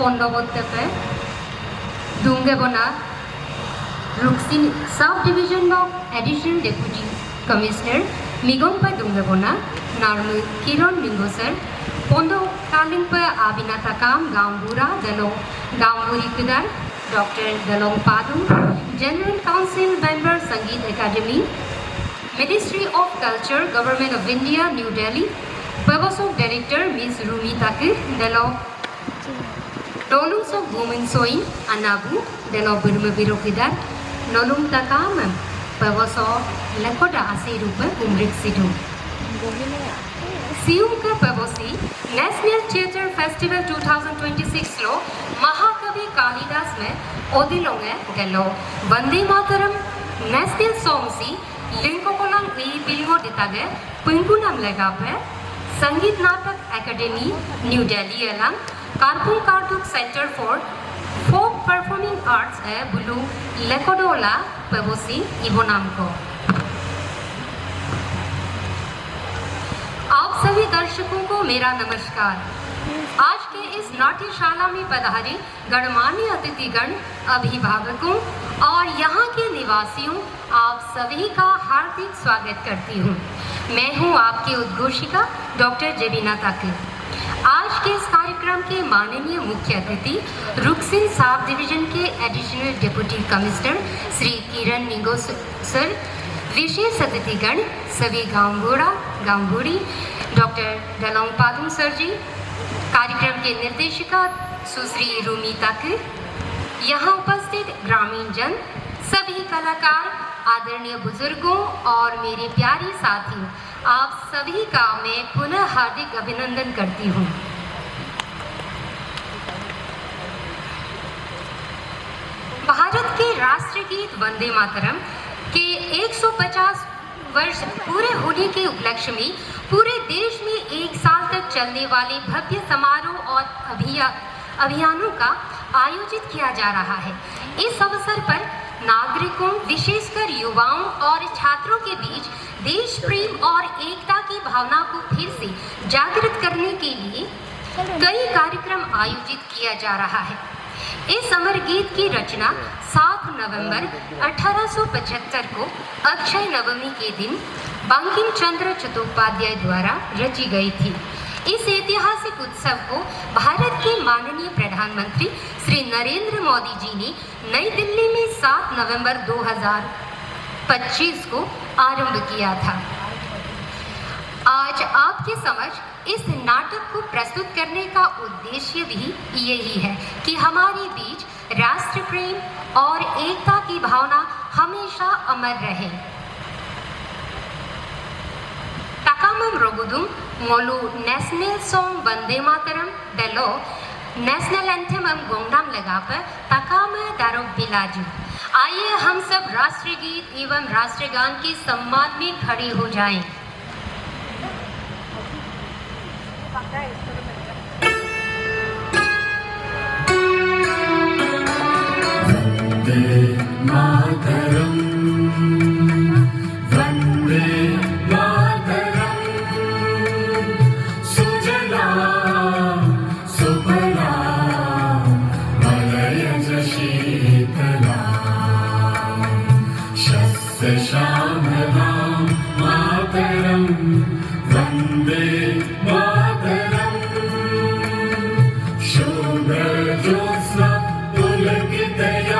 Pondobottepe, Dungebona, Ruxin Sub-Division of Additional Deputy Commissioner, Migompa Dungebona, Narmu Kiron Mingosar, Pondo Kalingpa Abinatakam, Gambura, Dalong Gamburi Kudar, Dr. Dalong Padu, General Council Member Sangeet Academy, Ministry of Culture, Government of India, New Delhi, Purpose Director Ms. Rumi Takir, Dalong Dolungs of Women Soin, Anabu, Dalong Burma Birokidar, Nolum Takam, Purpose Lakoda Asirupa, Umrik Sidu. Sium ka Pavosi, National Theatre Festival 2026 लो महाकवि कालिदास में ओदिलोंगे गलो Vande Mataram national song सी लिंको कोलांग ई बिल्गो दितागे पुंगुनाम लगा पे संगीत नाटक एकेडमी न्यू दिल्ली एलांग कारपुंग कारतुक centre for folk performing arts है बुलू लेकोडोला पवोसी इबोनाम को आप सभी दर्शकों को मेरा नमस्कार। आज के इस नाट्यशाला में पधारे गणमान्य अतिथिगण, अभिभावकों और यहाँ के निवासियों, आप सभी का हार्दिक स्वागत करती हूँ। मैं हूँ आपकी उद्घोषिका डॉक्टर जेबिना ताकिर। आज के इस कार्यक्रम के माननीय मुख्य अतिथि रुक्सिन साब डिवीजन के additional deputy commissioner Shri Kiran Ningo sir, विशेष अतिथिगण सभी गांवबूढ़ा गांवबूढ़ी, डॉक्टर दलोंग पादुंग सर जी, कार्यक्रम के निर्देशिका सुश्री रूमी ताकिर, यहाँ उपस्थित ग्रामीण जन, सभी कलाकार, आदरणीय बुजुर्गों और मेरे प्यारे साथियों, आप सभी का मैं पुनः हार्दिक अभिनंदन करती हूँ। भारत के राष्ट्रीय गीत वंदे मातरम के 150 वर्ष पूरे होने के उपलक्ष्य में पूरे देश में एक साल तक चलने वाले भव्य समारोह और अभियानों का आयोजित किया जा रहा है। इस अवसर पर नागरिकों, विशेषकर युवाओं और छात्रों के बीच देश प्रेम और एकता की भावना को फिर से जागृत करने के लिए कई कार्यक्रम आयोजित किया जा रहा है। इस अमर गीत की रचना 7 नवंबर 1875 को अक्षय नवमी के दिन बंकिम चंद्र चट्टोपाध्याय द्वारा रची गई थी। इस ऐतिहासिक उत्सव को भारत के माननीय प्रधानमंत्री श्री नरेंद्र मोदी जी ने नई दिल्ली में 7 नवंबर 2025 को आरंभ किया था। आज आपके समक्ष इस नाटक को प्रस्तुत करने का उद्देश्य भी यही है कि हमारे बीच राष्ट्र प्रेम और एकता की भावना हमेशा अमर रहे। तकामम रोगुदुम मोलू नेशनल सॉन्ग वंदे मातरम दलो नेशनल एंथम हम गोंगनाम लगाकर तकाम दारो बिलाजू। आइए हम सब राष्ट्रीय गीत एवं राष्ट्रगान के सम्मान में खड़े हो जाएं। वंदे मातरम, वंदे मातरम, सुजलां सुफलां मलयज शीतलां, शस्य श्यामलां मातरं, वंदे मातरम, शुभ्रज्योत्स्ना पुलकितयामिनी,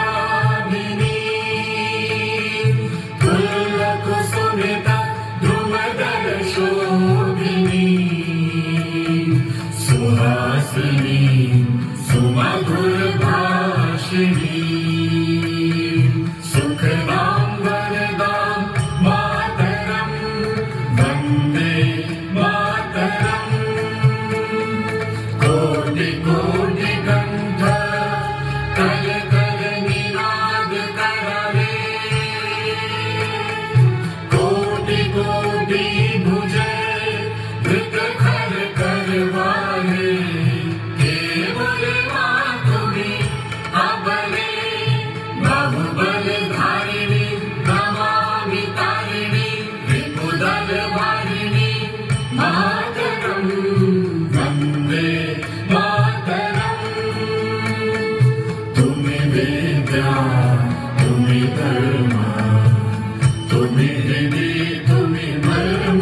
सत्या तुम्ही धर्म तुम्ही हृदी तुम्ही मर्म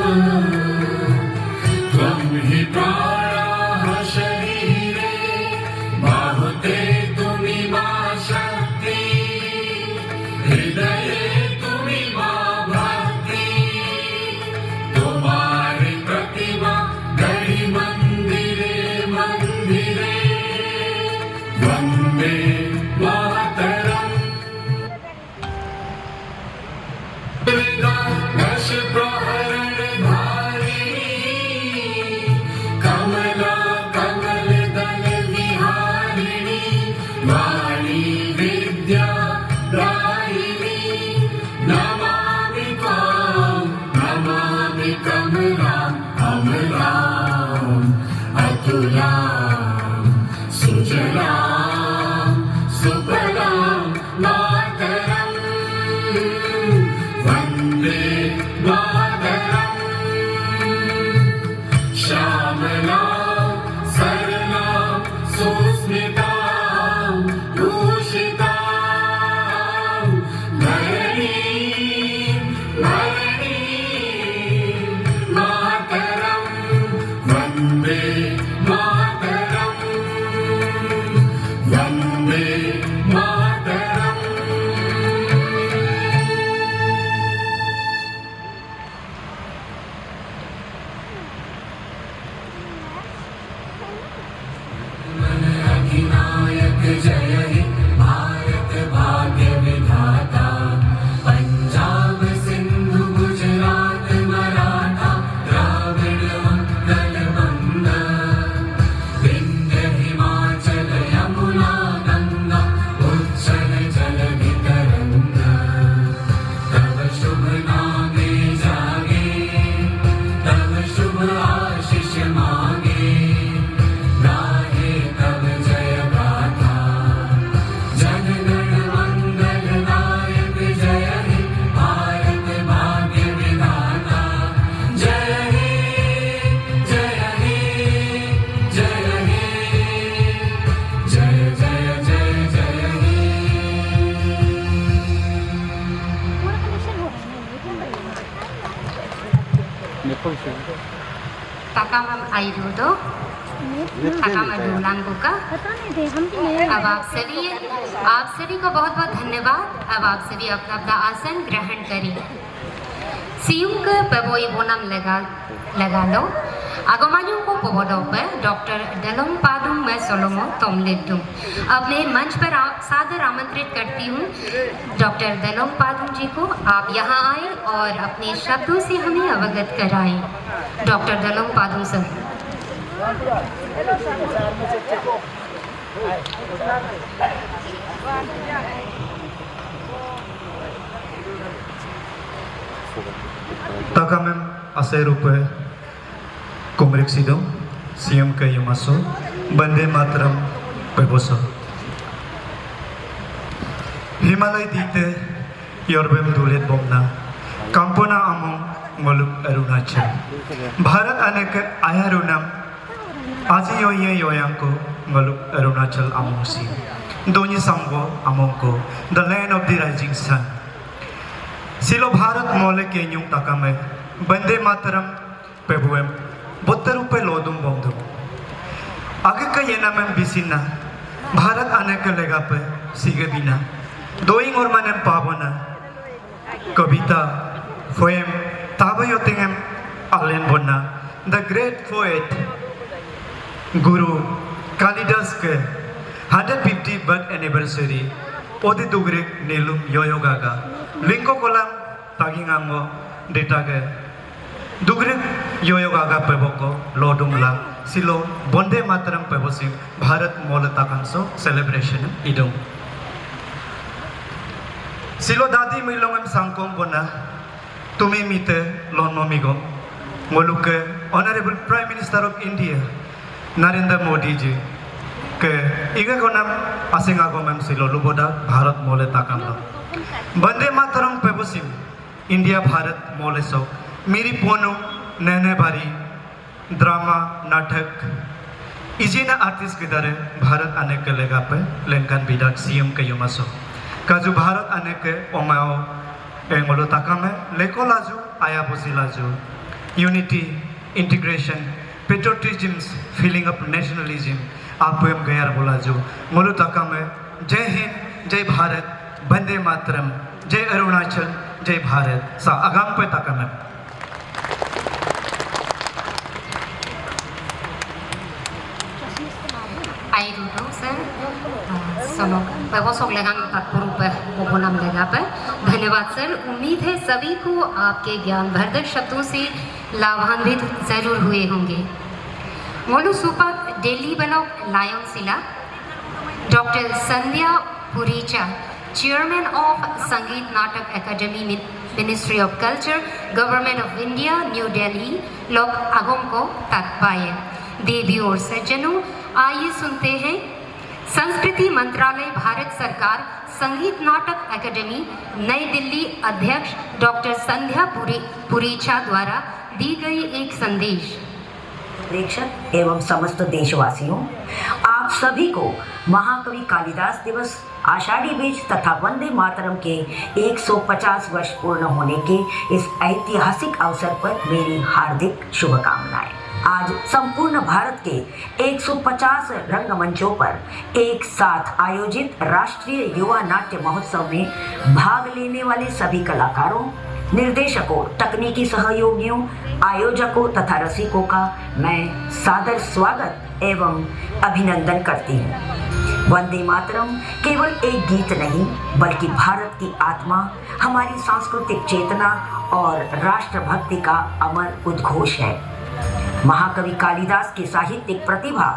त्वं हि प्राणाः शरीरे बाहुते तुम्ही मा शक्ति हृदये तुम्ही मा भक्ति तुम्हारी प्रतिमा गढ़ी मंदिरे मंदिरे वंदे मातरम दश प्रहरण धारिणी कमला कमल दल विहारिणी वाणी विद्या दायिनी नमामि त्वां नमामि कमलाम् अमलाम् अतुलाम् सुजलाम् सुफलाम् मातरम् वन्दे मातरम् श्यामलाम् सरलाम् सुस्मिताम् भूषिताम् धरणीम् धरणीम् मातरम् वन्दे मातरम् वन्दे मातरम् अधिनायक जय हे भारत भाग्य विधाता पंजाब सिंधु गुजरात मराठा द्राविड़ उत्कल बंगा विंध्य हिमाचल यमुना गंगा उच्चल जलधि तरंगा तव शुभ नामे जागे तव शुभ आशीष मांगे गाहे तव जय गाथा जन गण मंगल नायक जय हे भारत भाग्य विधाता जय हे जय हे जय हे जय जय जय जय हे Takam Airudo, Takam Adulang Buka। पता नहीं थे हम भी नए अब आप सभी को बहुत बहुत धन्यवाद। अब आप सभी अपना अपना आसन ग्रहण करें। सियुम के पबोई बोनम लगा लो। आगमानियों को पबोडो पर डॉक्टर दलोंग पादुंग मैं सोलोमो तोमलिद्दू। अब मैं मंच पर सादर आमंत्रित करती हूँ डॉक्टर दलोंग पादुंग जी को। आप यहाँ आए और अपने शब्दों से हमें अवगत कराएं। Doctor Dalong Padung sir. Takamem aserupe kumrik sidong siyam kayo maso bande matram peboso Himalay dite yorbem dulet bomna kampona among ngoluk Arunachal Bharat anek ayarunam aji yoye yoyangko ngoluk Arunachal among si Doni samgo amongko the land of the rising sun Silo Bharat mole kenyung takame bande mataram pebuem botterupe lodum bondum आगे का ये नाम बिसिना भारत आने के लगा पे सीगे बिना दोइंग और मने पावना कविता पोएम ताबयो तिंगम आलेन बोना the great poet Guru Kalidas के 150 birth anniversary ओदी दुगरे नीलुम योयोगागा लिंको कोलम तागिंगांगो डेटा के दुगरे योयोगागा पेबोको लोडुमला सिलो बंदे मातरम पेबोसिम भारत मोलता कंसो सेलिब्रेशन इदुम सिलो दादी मिलोंगम सांकोम बोना तुम्हें मीते लोन मोमिगो मोलुके honourable prime minister of India Narendra Modi ji के इगे को नाम आसिंगा को मैम सिलो लुबोदा भारत मोलता कंलो बंदे मातरम पेबोसिम इंडिया भारत मोले सो मेरी पोनो नैने बारी ड्रामा नाटक इजीना आर्टिस्ट के दरे भारत आने के लेगा पे लेंकन बिदाक सीएम के युमासो Kaju Bharat aneke omao engolo takame leko laju aya posi laju. Unity, integration, patriotism, feeling of nationalism, apuem gayar bolaju. Ngolo takame Jai Hind, Jai Bharat, Vande Mataram, Jai Arunachal, Jai Bharat. Sa agam pe takame. Ai rudo sir समोग पैवसोग लगांग तत्पुरुप ओपनम लगा पर धन्यवाद sir. उम्मीद है सभी को आपके ज्ञानवर्धक शब्दों से लाभान्वित जरूर हुए होंगे। मोलू सुपा दिल्ली बनो लायन सिला डॉक्टर संध्या पुरीचा चेयरमैन ऑफ संगीत Natak academy ministry of culture government of India new Delhi लोक आगम को तत्पाए देवी और सज्जनों आइए सुनते हैं संस्कृति मंत्रालय भारत सरकार संगीत नाटक एकेडमी नई दिल्ली अध्यक्ष डॉक्टर संध्या पुरीचा द्वारा दी गई एक संदेश। प्रेक्षक एवं समस्त देशवासियों, आप सभी को महाकवि कालिदास दिवस आषाढ़ी बीज तथा वंदे मातरम के 150 वर्ष पूर्ण होने के इस ऐतिहासिक अवसर पर मेरी हार्दिक शुभकामनाएं। आज संपूर्ण भारत के 150 रंगमंचों पर एक साथ आयोजित राष्ट्रीय युवा नाट्य महोत्सव में भाग लेने वाले सभी कलाकारों, निर्देशकों, तकनीकी सहयोगियों, आयोजकों तथा रसिकों का मैं सादर स्वागत एवं अभिनंदन करती हूँ। वंदे मातरम केवल एक गीत नहीं बल्कि भारत की आत्मा, हमारी सांस्कृतिक चेतना और राष्ट्रभक्ति का अमर उद्घोष है। महाकवि कालिदास की साहित्यिक प्रतिभा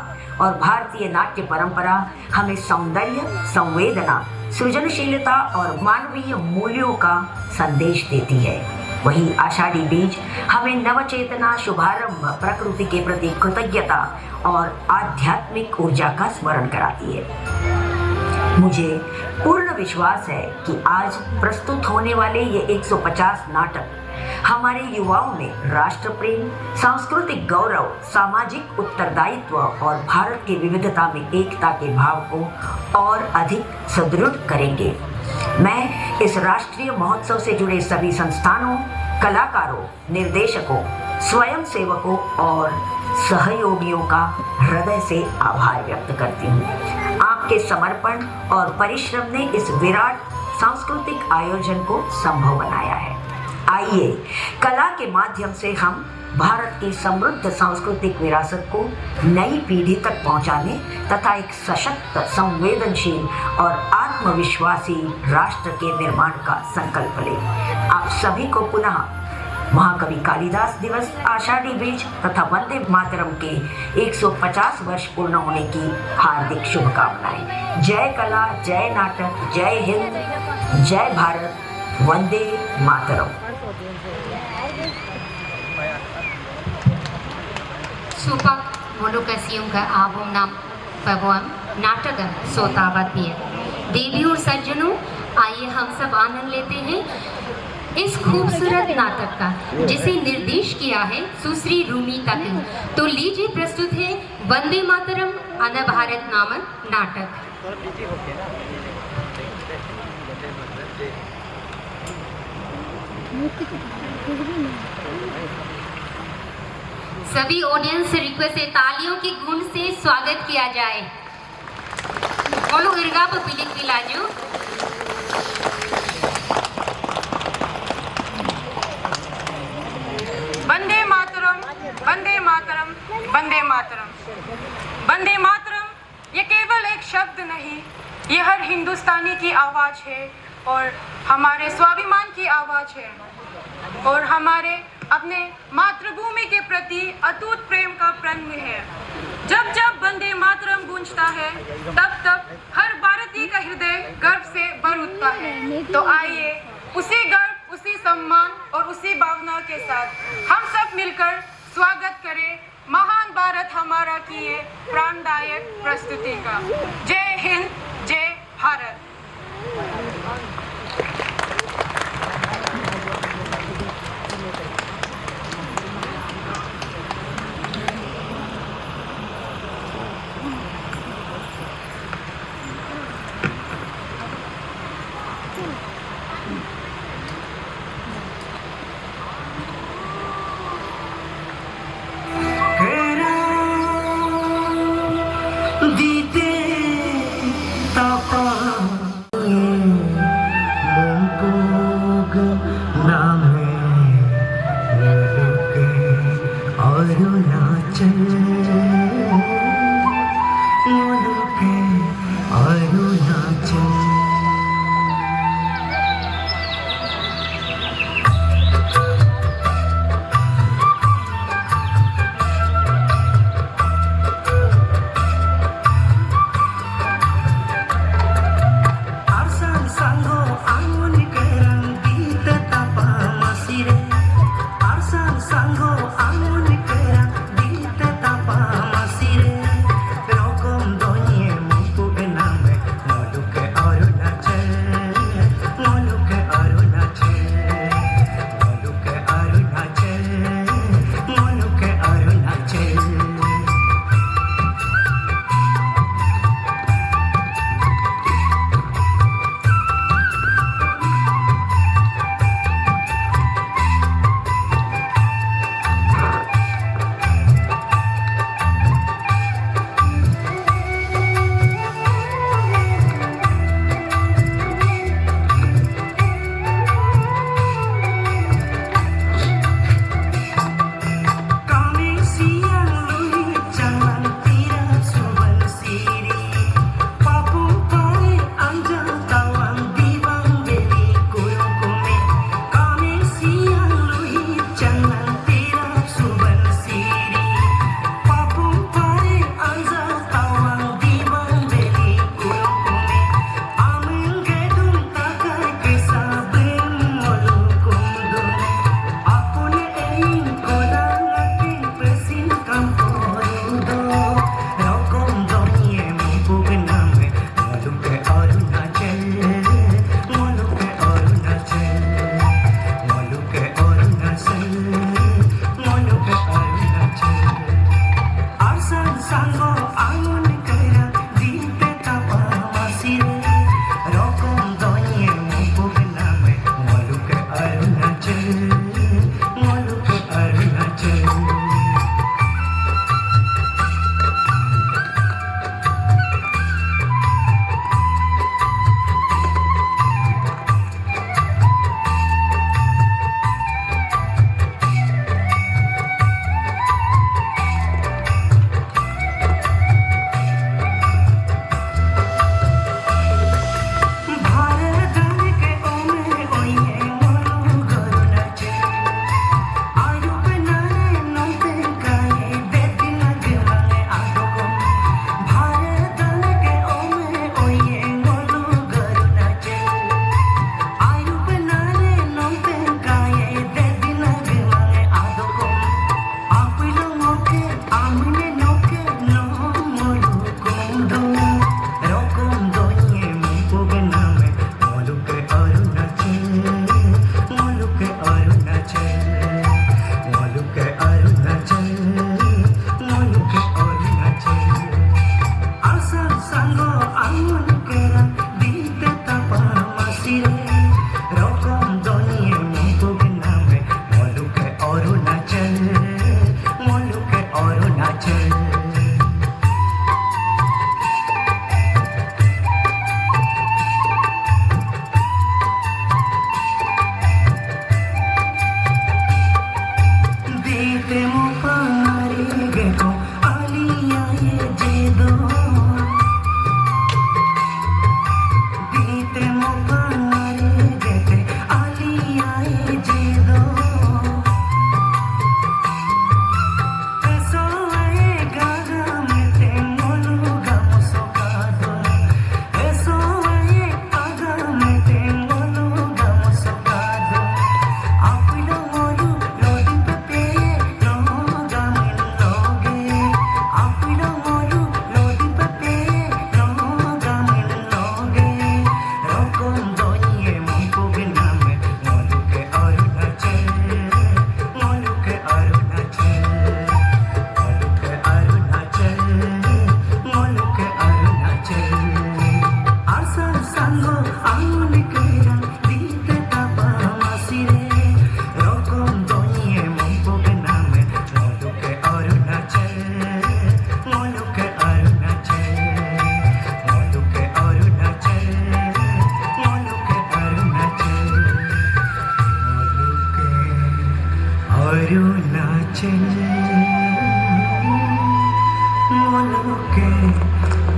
और भारतीय नाट्य परंपरा हमें सौंदर्य, संवेदना, सृजनशीलता और मानवीय मूल्यों का संदेश देती है। वहीं आषाढ़ी बीज हमें नवचेतना, शुभारंभ, प्रकृति के प्रति कृतज्ञता और आध्यात्मिक ऊर्जा का स्मरण कराती है। मुझे पूर्ण विश्वास है कि आज प्रस्तुत होने वाले ये 150 नाटक हमारे युवाओं में राष्ट्र प्रेम, सांस्कृतिक गौरव, सामाजिक उत्तरदायित्व और भारत की विविधता में एकता के भाव को और अधिक सुदृढ़ करेंगे। मैं इस राष्ट्रीय महोत्सव से जुड़े सभी संस्थानों, कलाकारों, निर्देशकों, स्वयंसेवकों और सहयोगियों का हृदय से आभार व्यक्त करती हूँ। आपके समर्पण और परिश्रम ने इस विराट सांस्कृतिक आयोजन को संभव बनाया है। आइए कला के माध्यम से हम भारत की समृद्ध सांस्कृतिक विरासत को नई पीढ़ी तक पहुंचाने तथा एक सशक्त, संवेदनशील और आत्मविश्वासी राष्ट्र के निर्माण का संकल्प लें। आप सभी को पुनः महाकवि कालिदास दिवस, आषाढ़ी बीज तथा वंदे मातरम के 150 वर्ष पूर्ण होने की हार्दिक शुभकामनाएं। जय कला, जय नाटक, जय हिंद, जय भारत, वंदे मातरम। सुपा मोलुकसियों का आबोम नाम पवम नाटक सोतावतीय देवी और सज्जनों, आइए हम सब आनंद लेते हैं इस खूबसूरत नाटक का जिसे निर्देश किया है सुश्री रूमी तकिन। तो लीजिए प्रस्तुत है वंदे मातरम अन भारत नामक नाटक। सभी ऑडियंस से रिक्वेस्ट है तालियों की गूंज से स्वागत किया जाए। बोलो इरगा पर पिलिक पिलाजो। वंदे मातरम, वंदे मातरम, वंदे मातरम। वंदे मातरम ये केवल एक शब्द नहीं, ये हर हिंदुस्तानी की आवाज़ है और हमारे स्वाभिमान की आवाज़ है और हमारे अपने मातृभूमि के प्रति अटूट प्रेम का प्रण है। जब जब वंदे मातरम गूंजता है तब तब हर भारतीय का हृदय गर्व से भर उठता है। तो आइए उसी गर्व, उसी सम्मान और उसी भावना के साथ हम सब मिलकर स्वागत करें महान भारत हमारा की ये प्राणदायक प्रस्तुति का। जय हिंद, जय Bharat.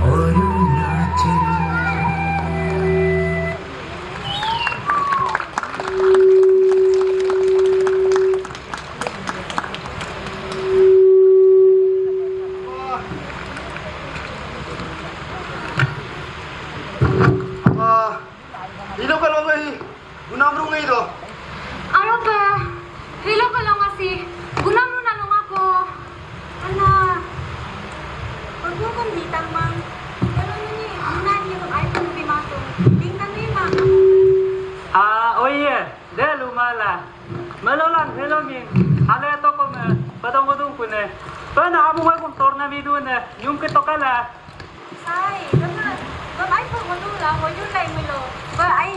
Arunachal Ilo ka lang ay unamrong ngay do. Ano ba? Hello ka lang kasi. Gunam mo na lang ako. Ana. Huwag mo kong bitang, Mang. Pero nani, unahan niyo ang iPhone bimato. Tingnan niyo, Mang. Oye, de lumala. Malolan, hello min. Hale to ko me, padong ko ne. Pana amo ko torna mi do ne. Yung kito kala. Say, dapat iPhone mo dula, huwag yung time mo lo. Ba, ay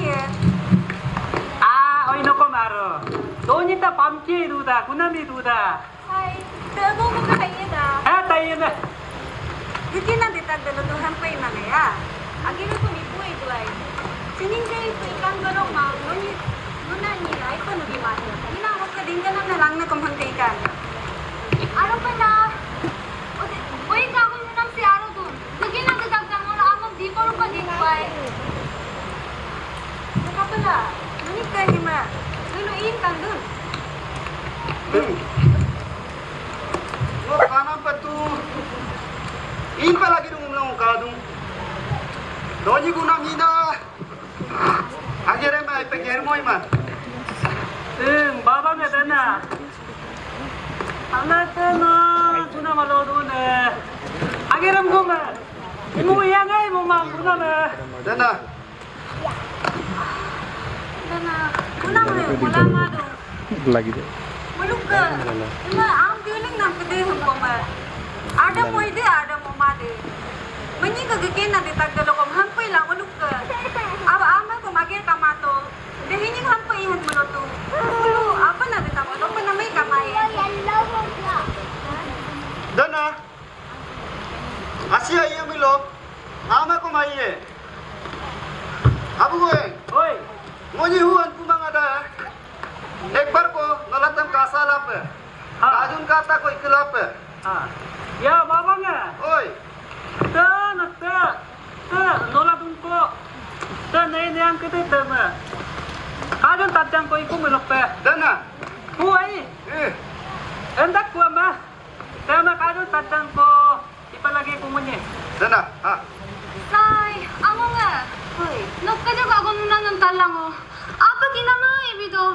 Oy no ko maro. Doni ta pamchi duda, kunami duda. Say, tago mo ka kayo da. Tayo na. Hindi na ditag dalo to hampay na ya. Agiro ko ni buhay duay. Sining kayo ko ikang garong ma, ngunit ni iPhone mo bimato. Ginawag ka din ka na lang na kumhantay ka. Ano pa na? Uy, gagawin mo ng si Aro dun. Lagi na dadagdag mo na amang di ko pa din ba? Saka pala, ngunit ka hima. Luluin ka dun. Lo kanan pa tu. In pa lagi dong lang ka dong. Doni gunam hina. Agere mai peger moi man. Baba me dana. Anak na, kuna malo do ne. Agiram ko me. Imu yang ay mo mang kuna me. Dana. Dana, unang mo yung mula nga do. lagi deh. Mulog ka. Ima, ang feeling ng kadehon ko ma. Ada mo ide, ada mo made. Manyi ka gakin na ditag dalo ko hampay lang ulog ka. Aba ama ko magir ka mato. Dehin yung hampay ihan mo to. Ulo, apa na ditag ko pa na may kamay. Dana. Asia iya milo. Ama ko mai ye. Abu goe. Oi, Ngoni huan kumang ada. Ek bar ko nalatam ka sala pe. Kajun kata ko ikla pe. ya baba nga. Oi. Nola dungko. Nay yang kete tama. Ajon tatjang ko iku melokpe. Dana. Huai, Eh. endak ko ma. Tama kajon tatjang ko ipalagi ko munye. Dana. Ha. Say, amo nga. Hoy, nagkadya ko ako muna ng talang o. Apa ginamay, bido?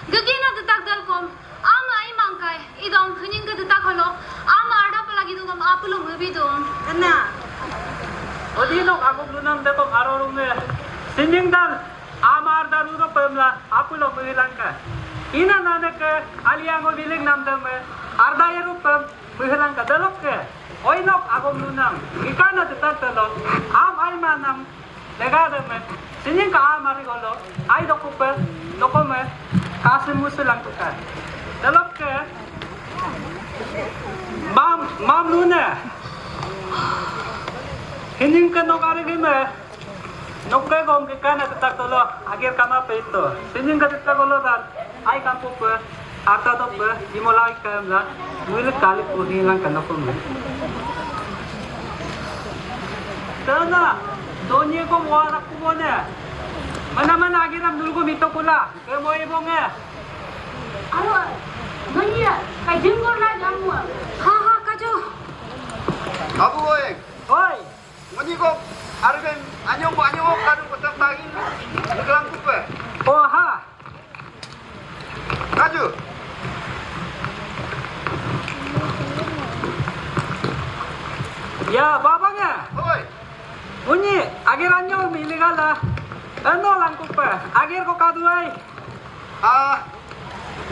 Gagi na dadagdal ko. Ama ay mangkay. Idong kuning ka dadakalo. Ama arda palagi doon ang apulo mo, bido. Dana, Odino ako lunam de ko arorong ne. Sinjingdan amar daruro pemla apulo muhilang ka. Ina nanak aliango biling nam dame. Arda yeru pem muhilang ka dalok ke. Oinok ako lunam. Ikana tetatalo. Am ay manam. Negadame. Sinjing ka amari golo. Ay dokupe. Dokome. Kasim musulang ka. Dalok ke. Mam luna. Hining ka nok ari gime. Nok ka gom ke kana tetak tolo agir kama peito. Hining ka tetak tolo dan ai kampu pe arta to pe dimolai ka la muile kali puri lang kana ko me. Tana donye ko wara ko bone. Mana agiram dulgo mito kula. Ke mo ibonge. Aro, nanya, kay jingor na jamu. Ha, kajo. Abu goe. Oi, Ngoni ko arben anyong kadung ko tak tagin. Iklang ku pe. oh ha. Kaju. Ya baba nga. Oi. Unyi, agir anyo miligala. Ano lang ko pa. Agir ko kaduay.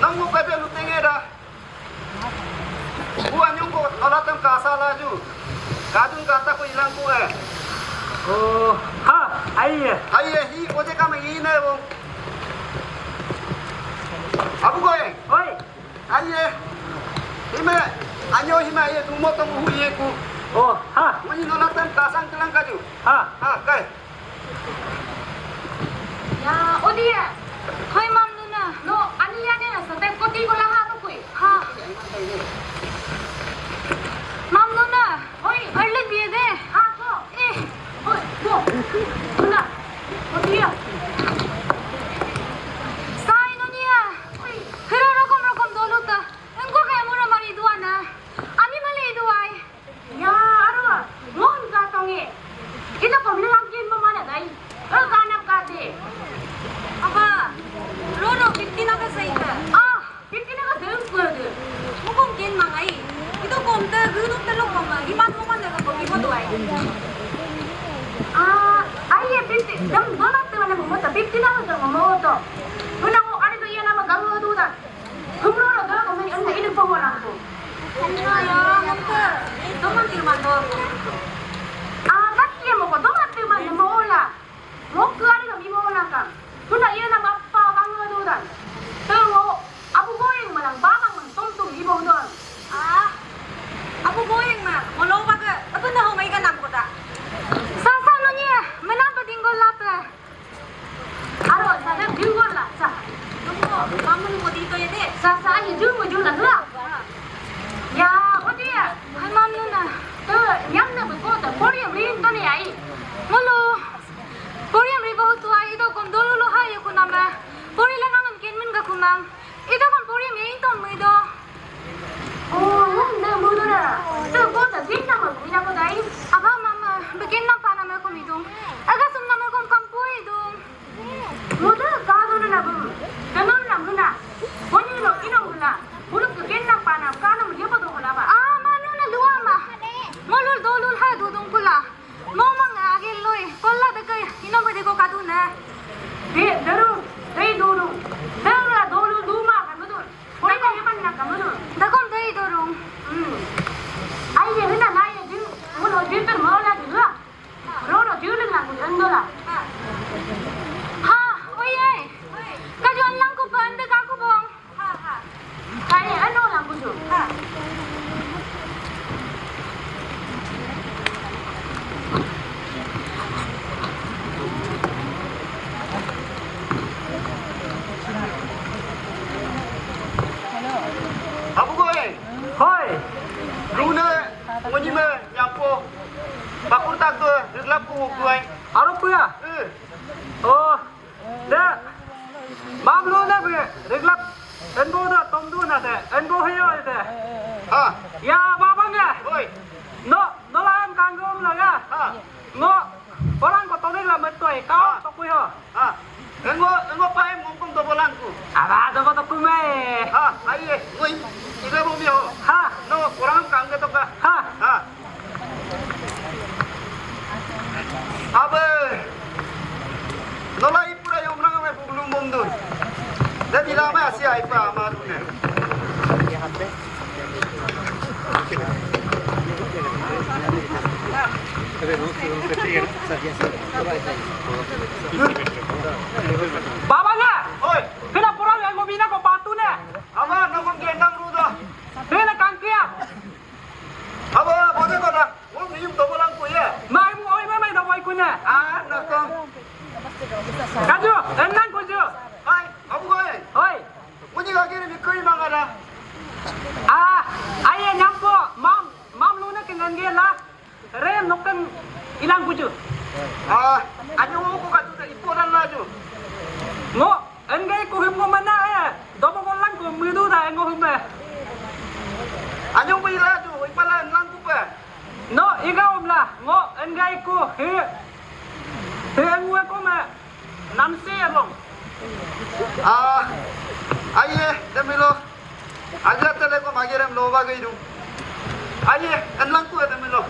Nang mo ka belu tenge da. Bu anyong ko nalatam ka sala ju. Kajun kata ko ilang ku eh. Oh, ha, ay. Aye hi oje ka mai ne bo. Abu goe. Oi, Aye. Hime anyo hime aye tumo tong huye ku. oh, ha, Ngoni nalatam ka sang kelang kaju. ha. Ha kai. Ya, o dia. Hoy, ma'am Luna. No, aniya niya sa tayo koti ko lang ako po eh. Ha? Ma'am Luna. Hoy, early biye de. Ha, so. Hoy, go. Luna. O dia. Say no niya. Hoy, pero rokom dolo ta. Engko kaya mo na mariduan na. Ani mali iduay. Ya, aro. Mohon ka tongi. Ito pa, bilangkin mo mana, day. Ganap ka, di. dam donat te mana mo ta 50 na mo mo to una ko ari to iya na magawa do da humro ro da ko mai anda ini po wala ko ano ya mangka doman ti man do bakit mo ko donat te man mo wala mo ko ari ga mi mo wala ka una iya na mappa magawa do da pero abu boyeng malang bamang man tum ibo do Aku boyeng mah, mau lupa ke? Aku dah mau ikan aku tak. Sasa no niya, menapa tinggal lapa? Aro, sada tinggal lah, sa. Tunggu, kamu mau dito ya deh. Sasa aja jung lah lah. Ya, oh dia, hai mam nuna. Tuh, nyam na berkota, Korea rin to ni ai. Mulu, Korea rin bahu tu ai, itu kon dulu lo hai aku nama. Korea lang ang kinmin ka kumang. Itu kon Korea mi itu mi do. Oh, na mudo na. Tuh, kota din na mo, ina ko dai. Aba mama, begin na pa na ko mi dong. Aga sum na mo kon kampo ai dong. Mudo ka do na bu. Ganon na muna. Oni lo ina muna. Uluk begin na pa na ka na mo yepo do la ba. Ah, manu na luwa ma. Molul dolul ha do dong kula. Mo mang agel loy. Kolla de kay ino mo de ko ka do na. De daru, dei dulu. Dara dulu duma ka mo do. Koi ka yepan na ka mo do. Dakom dei dorong. Ai ye na na ye ju. Mo lo ju ter mo la ju. Ro ro ju lang ko ando la. Ha, oi ai. Ka ju lang ko ba ande ka ko bong. Ha ha. Ai ano lang ko ju. Ha. Abu Goy, Hoi, Runa, Mujime, Nyampo, Bakur tak tu, reglap ku Goy. aro kuya. Oh, dah. Mam lu na be, reglap. Engo da tom du na de, engo hiyo de. Ah, Ya babang ya. Goy, No, no lang kangom la ya. ah, No, orang ko tonig la metoi, kau to kuyo. ah. Engo pahem ngomong dobolan ku. Aba, do to kume. Ah, aye, Goy, ida bumi ho. Ha, No, orang kangge to ka. ha. Ah. Abe, nola ipura yung orang ame bulung bomdu. Jadi lama asia ipa amarune. Babang ya. Oi, Kenapa orang yang ngobina ko patu ne? ama nokon gendang rudo. Kena kangkia. Aba, bodo ko na. Mo biyum dobolan ku ye. Mai mo oi mai do mai kuna. Ah, nakon. Kaju, enang kuju. Hai, abu goy. Oi. Muni gagire mikoi mangara. Ah, aye nyampo, mam luna kengan gela. Re nokan ilang kuju. Ah, anyo ko ka tu iporan laju. Ngo, engai ko him mo mana eh. Dobo ko lang ko midu da ngo him eh. Anyo ko ilaju, ipalan lang ku pa. No, ikaw lah. Ngo, engai ko he. He ngwe ko ma. Namsi along. Ah, aye, demilo. Aja tele ko magirem loba gaidu. Aye, enlang ku demilo.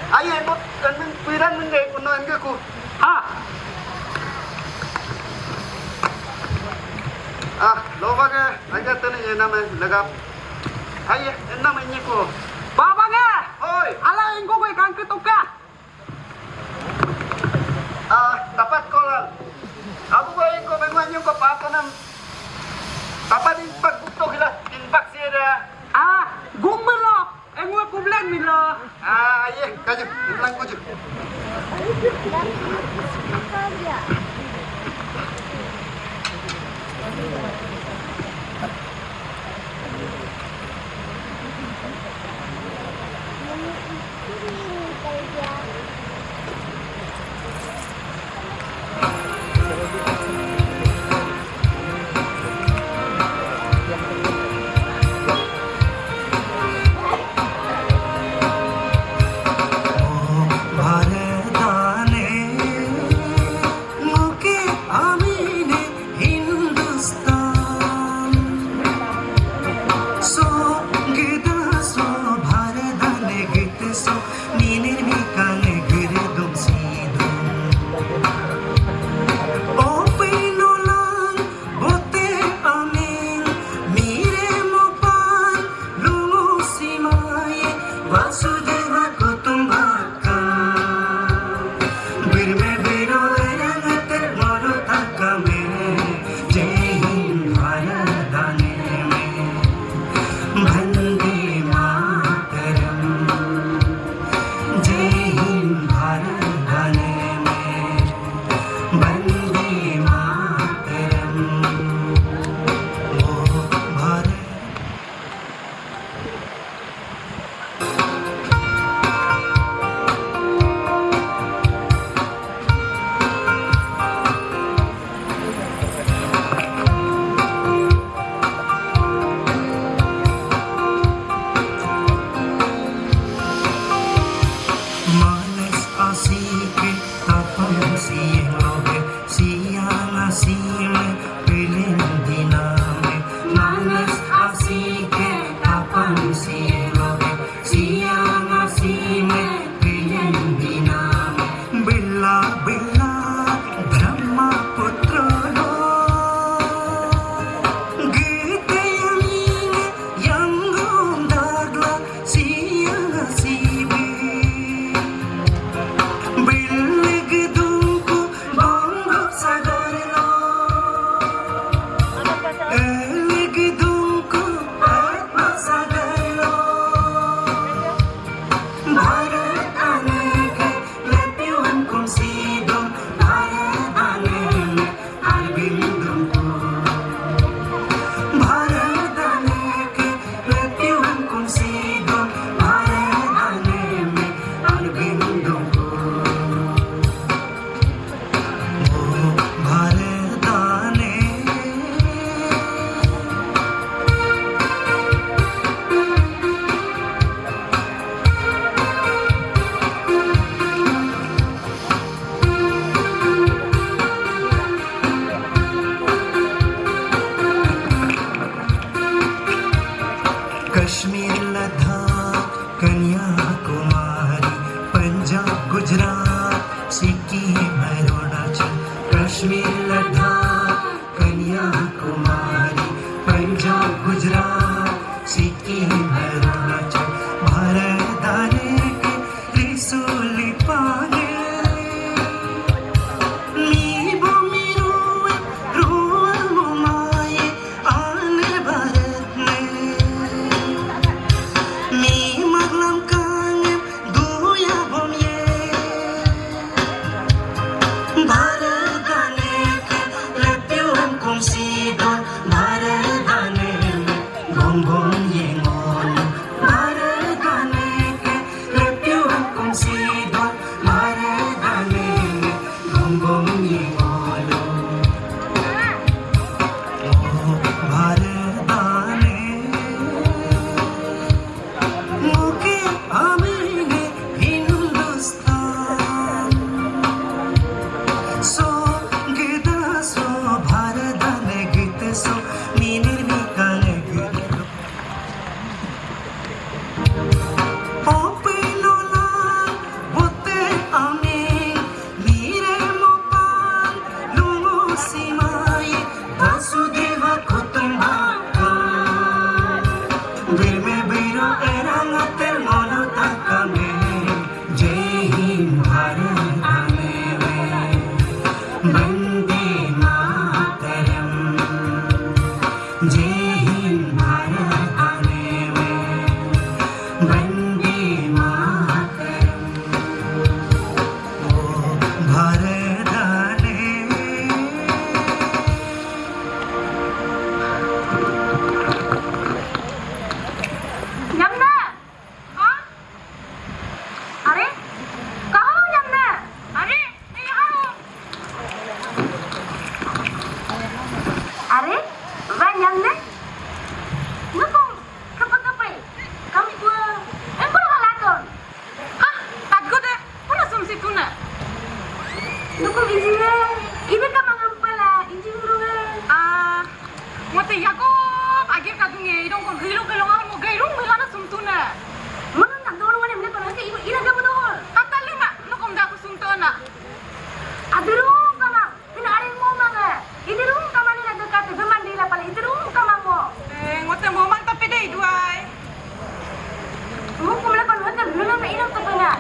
Aye, mo kanmen piran mende kuno enge ku. Ha. Ah, loba ke aja tele ye nama lagap. Aye, enna menye ko. Babang eh. Oi, Ala ingko ko ikang ketuka. ah, dapat kolal. Aku ko ko menganyo ko pa kanam. Dapat din pagbukto gila, din baksira. Ah, gumbelo. Engwe kublen milo. Ah, aye, kaju, enlang ku ju. silobe siang asim pilin diname manas asike tapan silobe siang asim pilin diname billa billa brahma putra lo gite yang gondagla siang asibi बिल्लिग तुमको बंगोप सागर लो एलिग तुमको पद्म सागर लो भारत आने के लेपियों को सीधो भारत आने में अरविंदों को भारत आने के लेपियों को सीधो भारत आने में अरविंदों को भारताने कश्मीर लद्दाख कन्याकुमारी पंजाब गुजरात सिक्किम अरुणाचल कश्मीर लद्दाख कन्याकुमारी पंजाब गुजरात सिक्किम अरुणाचल भारत आने के त्रिशूली पाने नीबो मिरुए रुआ मुमाए आने भारत में मी maglam kangem duya bomye भारताने के लेपियों कुम सीधों भारताने में बम बम ये मोल भारताने के लेपियों कुम सीधों भारताने में बम बम ये मोल भारताने मुके आमिने हिंदुस्तान सो गिदा सो भारताने गीत सो मीनिर मिकाने गित ओपिलोला बोते आमे मीरे मोपान लुमो सीमाये वसुदेवा कुटुंबकम बिरमे बिरो एरंगते मोनो तकमे जय हिंद भारत आने में वंदे मातरम जय हिंद भारत आने में वंदे मातरम ओ भारत आने यमुना हाँ अरे कहाँ हो यमुना अरे मैं यहाँ हूँ अरे वह Yamuna nukong kapag kapay kami ko empur halaton हाँ takut deh mana sumsi tu na nukong injine ibe ka mangampala injing ruwe ah mute yako agir kadunge idong ko gilo kelongan mo gairung milana sumtu na mana nak dolo wala mne kono ke ira ga bodo katali na nukom da ko sumto na adiru kama ina ari mo maga idiru kama ni na dekat be mandila pala idiru kama mo ngote mo man tapi deh duai mo kumla kono ka lula me ina to pala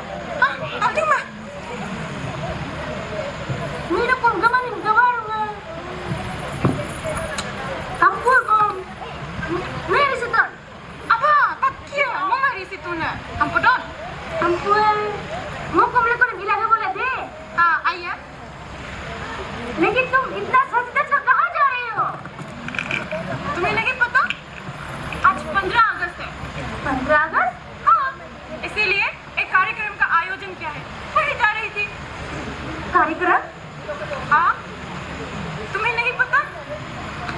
ah ali mah ni na kom gama ni gawaru nga kampur kom me ri sitan apa takia mo ngari situ na ampodon kampur mo kumla kono bilang bola de ah ayah लेकिन तुम इतना सच सच कहाँ जा रहे हो तुम्हें नहीं पता आज 15 अगस्त है 15 अगस्त हाँ इसीलिए एक कार्यक्रम का आयोजन किया है वही जा रही थी कार्यक्रम हाँ तुम्हें नहीं पता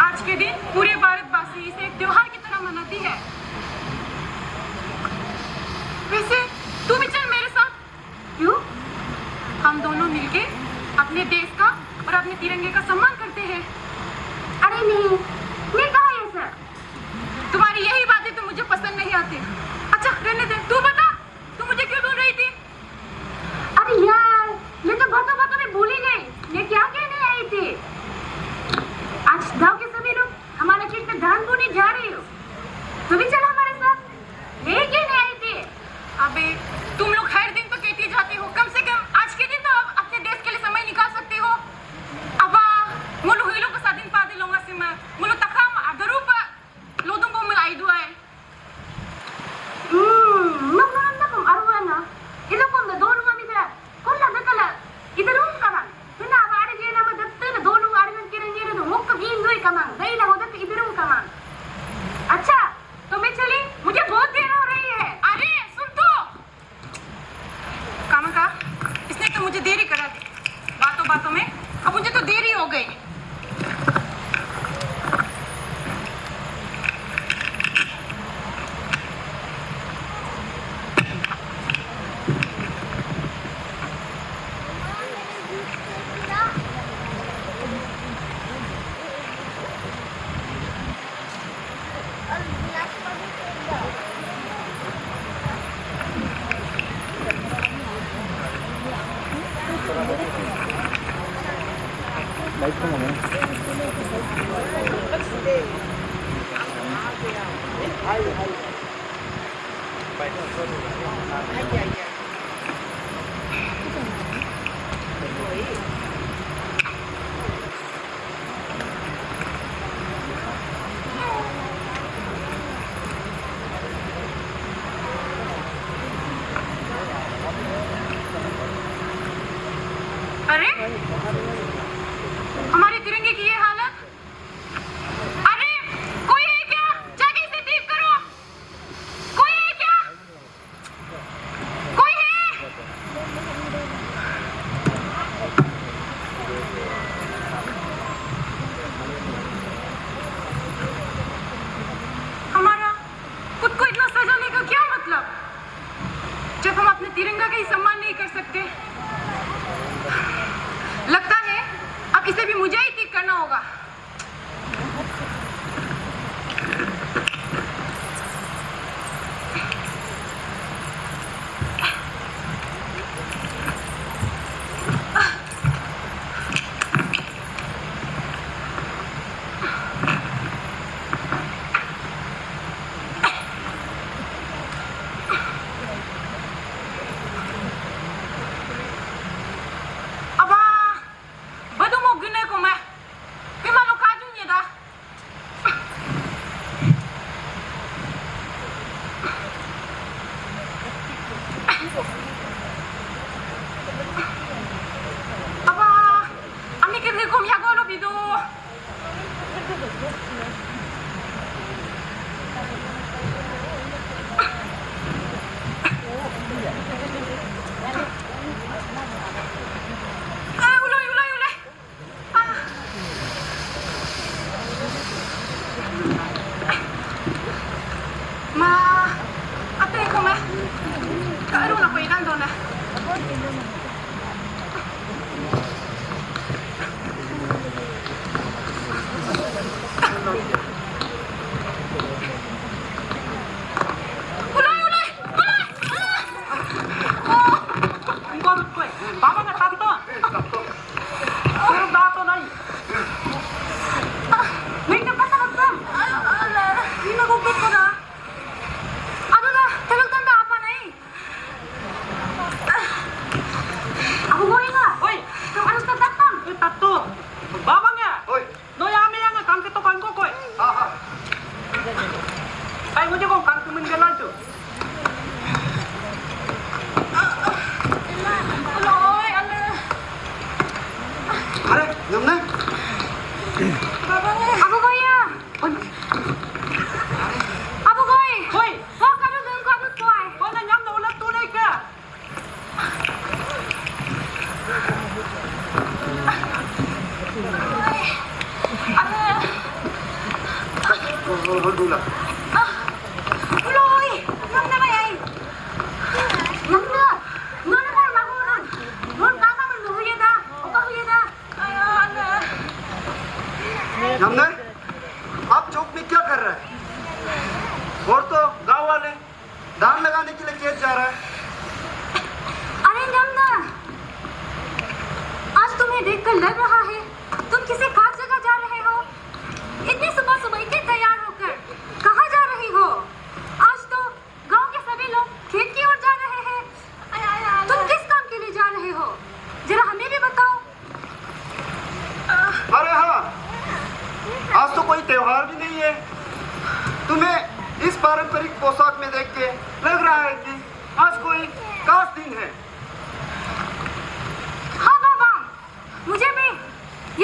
आज के दिन पूरे भारतवासी इसे एक त्योहार की तरह मनाती है वैसे तू भी चल मेरे साथ क्यों हम दोनों मिलके अपने देश का और अपने तिरंगे का सम्मान करते हैं। अरे नहीं, मैं कहा ये सब? तुम्हारी यही बातें तो मुझे पसंद नहीं आती। अच्छा रहने दे, तू बता तू मुझे क्यों ढूंढ रही थी? अरे यार, ये तो बातों बातों में भूल ही गई, मैं क्या कहने आई थी। आज गांव के सभी लोग हमारे खेत में धान बोने जा रहे हो, तो भी चलो हमारे साथ। ये कहने आई थी। अबे तुम लोग हर दिन तो कहती जाती हो, कम से कम आज के दिन तो आप अपने देश के लिए समय निकाल सकते हो। अब मुल हुई लोग साथ दिन पादे लोग सिमा मुल तखम अदरूप लोदुम को मिलाई दुआ है। Magandang arwana. Ilo ko na dolo mami da. Kolla da kala. Idarum kaman. Tuna abare je na madatte na dolo arwan kiran yere do mukka gin doi kaman. Dai la hodat idarum kaman. अच्छा, तो मैं चली, मुझे बहुत देर हो रही है। अरे सुन तो कामका, इसने तो मुझे देरी करा दी बातों बातों में। अब मुझे तो देरी हो गई। अरे हमारे तिरंगे की ये हालत। अरे कोई है क्या? जाके इसे ठीक करो। कोई है क्या? कोई है? हमारा खुद को इतना सजाने का क्या मतलब, जब हम अपने तिरंगा का ही सम्मान नहीं कर सकते। लगता है अब इसे भी मुझे ही ठीक करना होगा। हमने आप चौक में क्या कर रहा है? और तो गांव वाले धान लगाने के लिए खेत जा रहा है। अरे यमुना, आज तुम्हें देखकर लग रहा है तुम किसी खास जगह जा रहे हो। इतनी सुबह सुबह इतने तैयार होकर कहाँ जा रही हो? आज तो गांव के सभी लोग खेत की ओर जा रहे हैं। तुम किस काम के लिए जा रहे हो, जरा हमें भी बताओ। अरे हाँ, आज तो कोई त्योहार भी नहीं है। तुम्हें इस पारंपरिक पोशाक में देख के लग रहा है कि आज कोई खास दिन है। हाँ बाबा, मुझे भी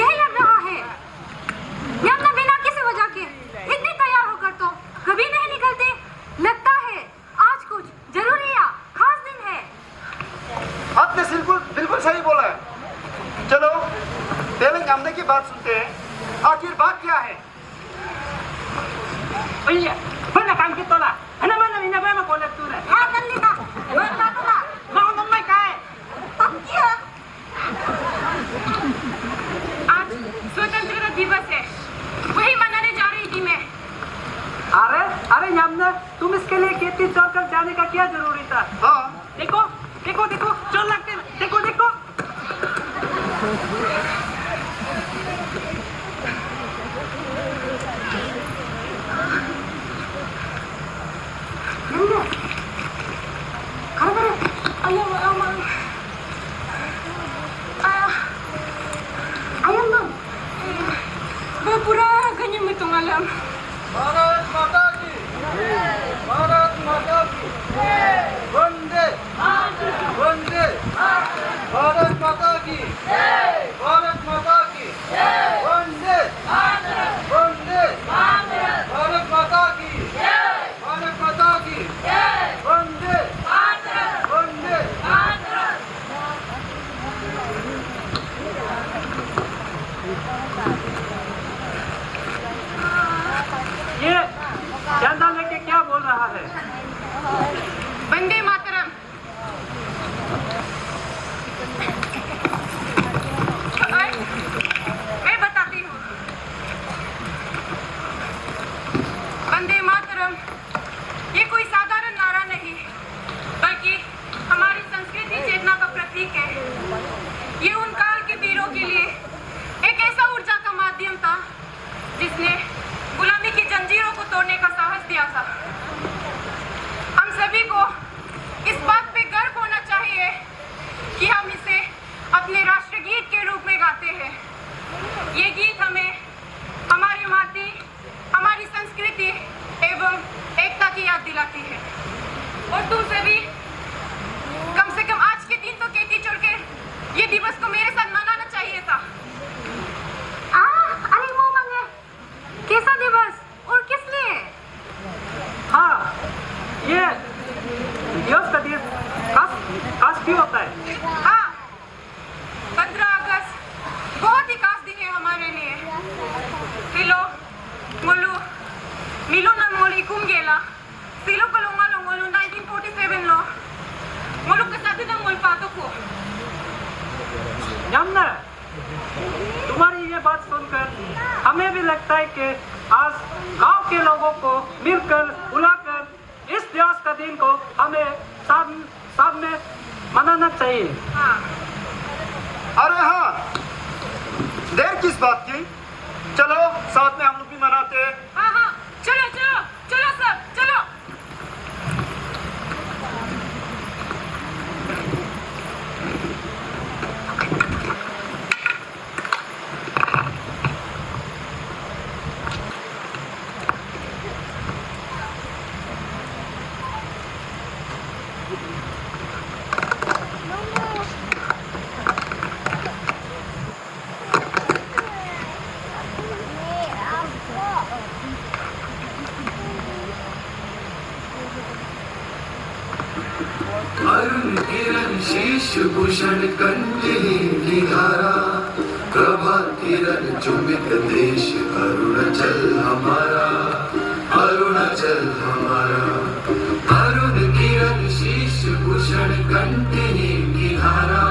यही लग रहा है। यमुना बिना किसी वजह के इतने तैयार होकर तो कभी नहीं निकलते। लगता है आज कुछ जरूरी या खास दिन है। आपने बिल्कुल सही बोला है। चलो पहले यमुना की बात सुनते हैं, आखिर बात क्या है? Iya, pernah kan kita lah. Anak mana ini apa yang kolek tu lah? Ah, kan kita. Mana tu lah? Mau ngomong kaya? Tak kira. आज स्वतंत्रता दिवस है, वही मनाने जा रही थी मैं। अरे यमुना, तुम इसके लिए खेती छोड़कर जाने का क्या जरूरी था? हाँ, देखो चल लगते, देखो Pura ganyan mo itong alam. Bharat माता की भारत माता की वंदे वंदे भारत माता की भारत माता की वंदे वंदे भारत माता की भारत माता की वंदे वंदे। ये झंडा लेके क्या बोल रहा है? वंदे मातरम। मैं बताती हूँ। वंदे मातरम ये कोई साधारण नारा नहीं, बल्कि हमारी संस्कृति चेतना का प्रतीक है। ये उन काल के वीरों के लिए एक ऐसा ऊर्जा का माध्यम था जिसने गुलामी की जंजीरों को तोड़ने का साहस दिया था। हम सभी को इस बात पे गर्व होना चाहिए कि हम इसे अपने राष्ट्रगीत के रूप में गाते हैं। ये गीत हमें हमारी माटी, हमारी संस्कृति एवं एकता की याद दिलाती है। और तुम सभी कम से कम आज के दिन तो खेती छोड़कर ये दिवस को मेरे साथ मनाना चाहिए था। अरे वो मंगे, कैसा दिवस और किस लिए? हाँ, ये दिवस का दिन खास क्यों होता है? हाँ, 15 अगस्त बहुत ही खास दिन है हमारे लिए। Hello, Milo na muli kung gela. Silo ko long 1947 lo. Mulu kasati ng mulpato ko. Yamuna, तुम्हारी ये बात सुनकर हमें भी लगता है कि आज गांव के लोगों को मिलकर बुलाकर इस दिवस का दिन को हमें साथ में मनाना चाहिए। हाँ, अरे हाँ, देर किस बात की? चलो साथ में हम लोग भी मनाते हैं। हाँ, चलो सब, चलो। अरुण किरण शीश भूषण कंठहीन धारा प्रभात किरण चुमित देश अरुणाचल हमारा अरुणाचल हमारा। अरुण किरण शीश भूषण कंठहीन धारा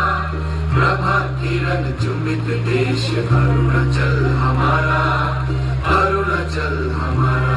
प्रभात किरण चुमित देश अरुणाचल हमारा अरुणाचल हमारा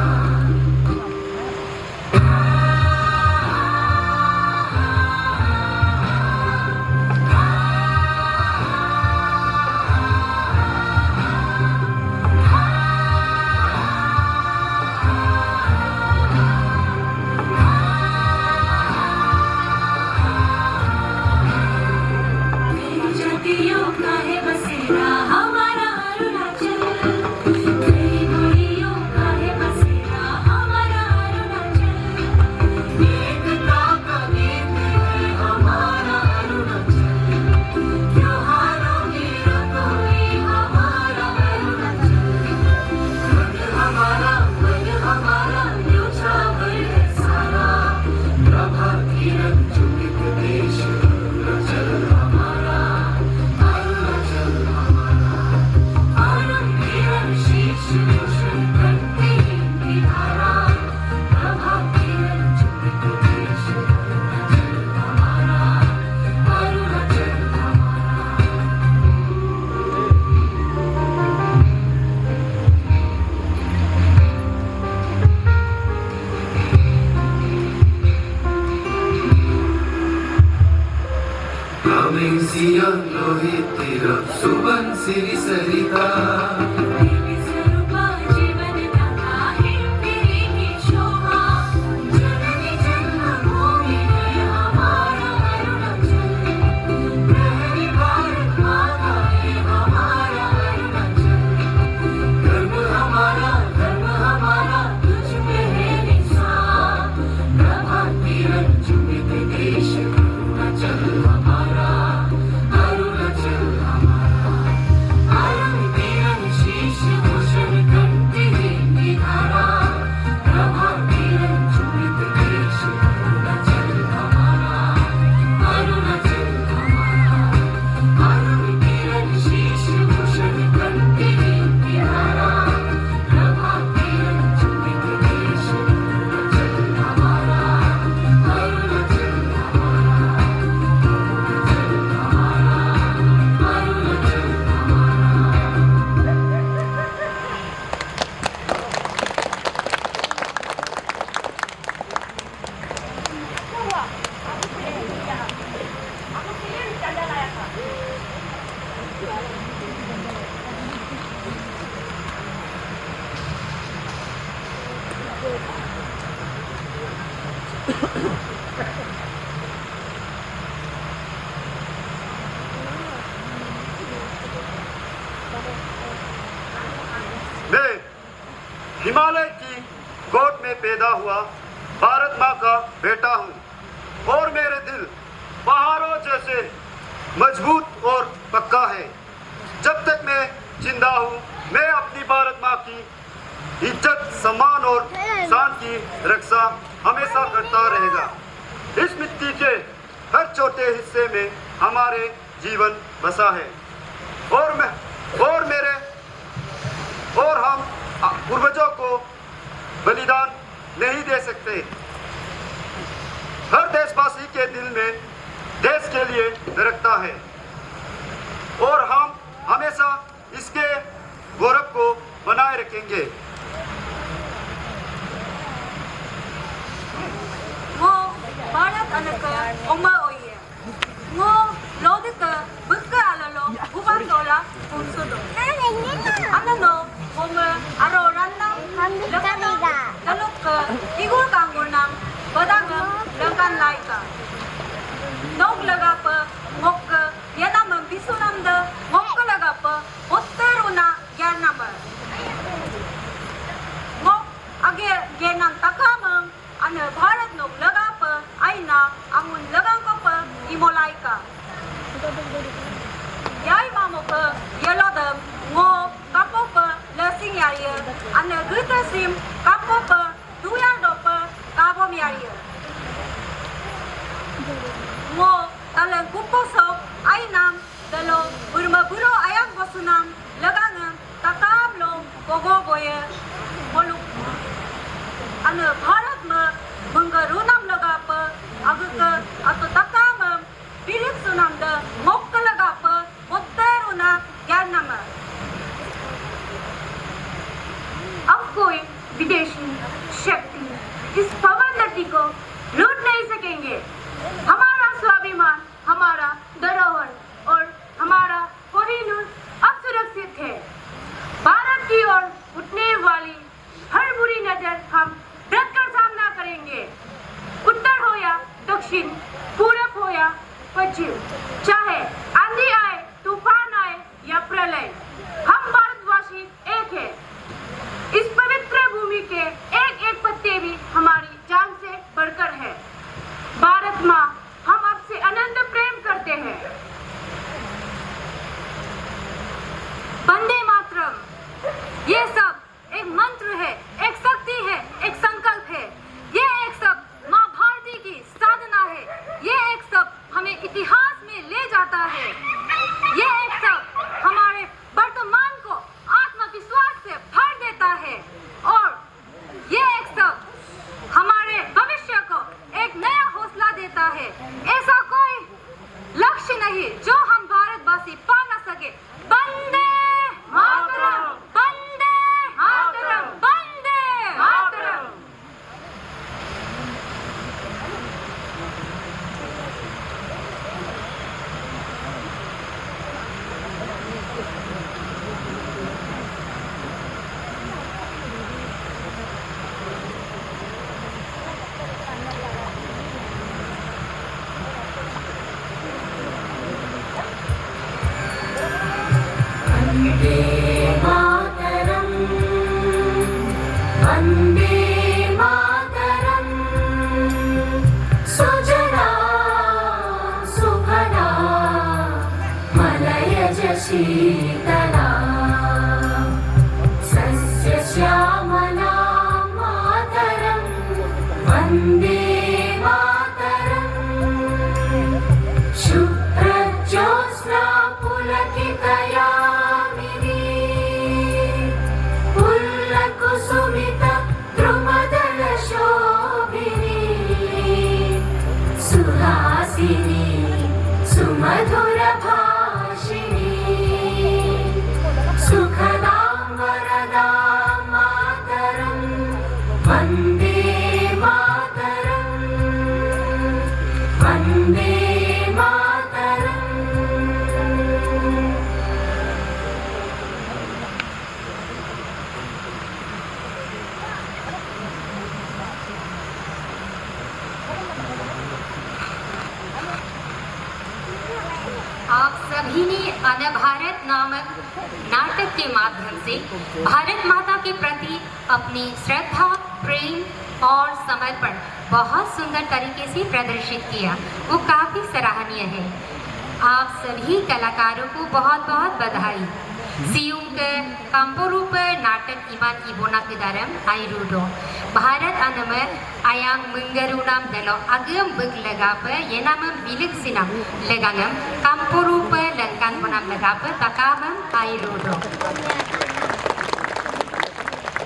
Siang lohit tirap suban siri sarita मैं हिमालय की गोद में पैदा हुआ भारत माँ का बेटा हूँ और मेरे दिल पहाड़ों जैसे मजबूत और पक्का है। जब तक मैं जिंदा हूँ मैं अपनी भारत माँ की इज्जत, सम्मान और शान की रक्षा हमेशा करता रहेगा। इस मिट्टी के हर छोटे हिस्से में हमारे जीवन बसा है और हम पूर्वजों को बलिदान नहीं दे सकते। हर देशवासी के दिल में देश के लिए धड़कता है और हम हमेशा इसके गौरव को बनाए रखेंगे। Ngo barat anaka oma oye. Ngo lodika buka alalo uban dola unsudo. Anano oma aro randang lekana taluk igul kangunam badangam lekan laika. Nog lagapa mok yanam bisunamda mok lagapa uttaruna yanama. Mok age yanam takamam ane Bharat nog lagapa aina angun lagangapa imolaika. Yai mamoka yelodam ngo kapopa lasing yaya ane gutasim kapopa duyandopa kabom yaya. Ngo talang kuposok ainam dalo burma buro ayang bosunam lagangam takamlo gogogoye moluk. Ane Bharat me mengerunam lagapa agak atau takamam bilik sunam de mokka lagapa motteruna yanama. Am कोई विदेशी शक्ति इस पवन नदी को लूट नहीं सकेंगे। हमारा स्वाभिमान, हमारा धरोहर और हमारा कोहिनूर अब सुरक्षित है। भारत की ओर उठने वाली हर बुरी नजर हम डट कर सामना करेंगे। उत्तर हो या दक्षिण, पूरब हो या पश्चिम, चाहे आंधी आए, तूफान आए या प्रलय, हम भारतवासी एक है। इस पवित्र भूमि के एक एक पत्ते भी हमारी जान से बढ़कर है। भारत माँ, हम आपसे अनंत प्रेम करते हैं। वंदे मातरम, ये सब एक मंत्र है, एक शक्ति है, एक संकल्प है। ये एक सब माँ भारती की साधना है। ये एक सब हमें इतिहास में ले जाता है। ये एक सब हमारे वर्तमान को आत्मविश्वास से भर देता है और ये एक सब हमारे भविष्य को एक नया हौसला देता है। ऐसा कोई लक्ष्य नहीं जो हम भारतवासी पा न सके। वंदे मातरम, वंदे मातरम, वंदे मातरम। शीतला सस्य श्यामला मातरं वन्दे मातरं शुभ्रज्योत्स्ना पुलकितयामिनी पुल्लकुसुमित द्रुमदलशोभिनी सुहासिनी सुमधुरभाषिणी सुखदां वरदां मातरं वन्दे मातरं वन्दे मातरम्। आप सभी ने अन भारत नामक नाटक के माध्यम से भारत माता के प्रति अपनी श्रद्धा, प्रेम और समर्पण बहुत सुंदर तरीके से प्रदर्शित किया। वो काफ़ी सराहनीय है। आप सभी कलाकारों को बहुत बहुत बधाई। सियुम के काम्पोरूप नाटक इमान इबोना के दारम आयरूडो भारत अनम आयांग मंगरुनाम दलो अगम बग लगा पर ये नाम बिलिक सिनाम लगांगम काम्पोरूप लंकान बनाम लगा पर तकामम आयरूडो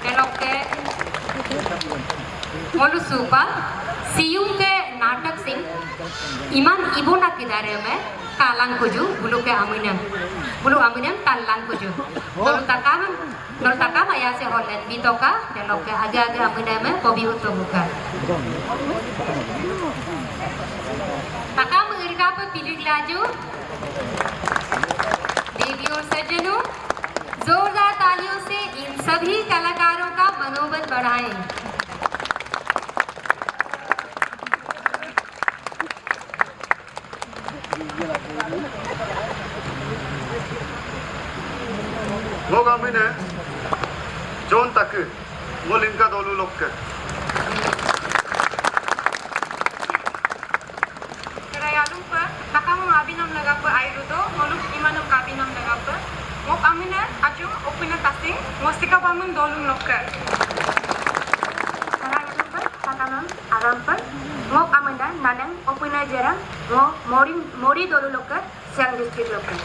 दलो के मोलुसुपा सियुम के नाटक सिंह इमान इबोना के दारम kalang kuju bulu ke aminam talang kuju nol takama ya se Holland bitoka dan ke aga aminam kobi uto buka takama irka पर पिलिक लाजो देवी और सज्जनों, जोरदार तालियों से इन सभी कलाकारों का मनोबल बढ़ाएं। Mogamine John Taku Molinka Dolu Lokke Kerayalum per Takamu abinam laga per airudo moluk imanum kabinam laga per mok amine aju opina tasing mostika bamun dolum lokke Kerayalum per Takamam aram per mok amina nanang opina jarang mori dolu lokke siang district lokke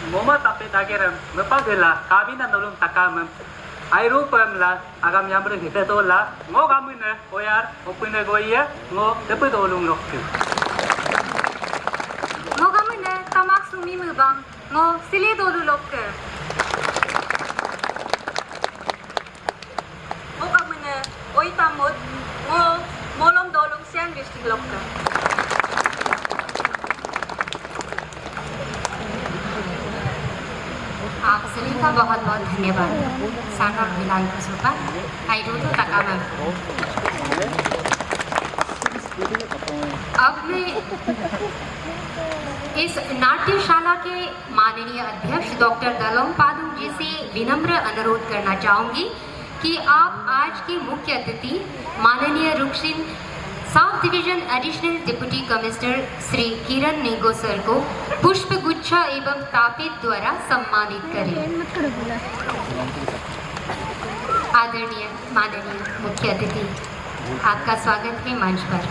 Moma tapi dageram mepagela kabina nolong takam airu pemla agam yamre hite tola ngo gamine oyar opine goya ngo tepe dolung lokku Mo gamine tama sumi mubang ngo sili dolu lokke. Mo kamene oi tamot ngo molom dolong siang district lokke. आप सभी का बहुत बहुत धन्यवाद। सागर विलाय कुसुपा हाइड्रोटो तकामा। अब मैं इस नाट्यशाला के माननीय अध्यक्ष डॉक्टर दलोम पादुंग जी से विनम्र अनुरोध करना चाहूंगी कि आप आज के मुख्य अतिथि माननीय Ruksin south division additional deputy commissioner Shri Kiran Ningo sir को पुष्प गुच्छा एवं तापित द्वारा सम्मानित करें। आदरणीय माननीय मुख्य अतिथि, आपका स्वागत है मंच पर।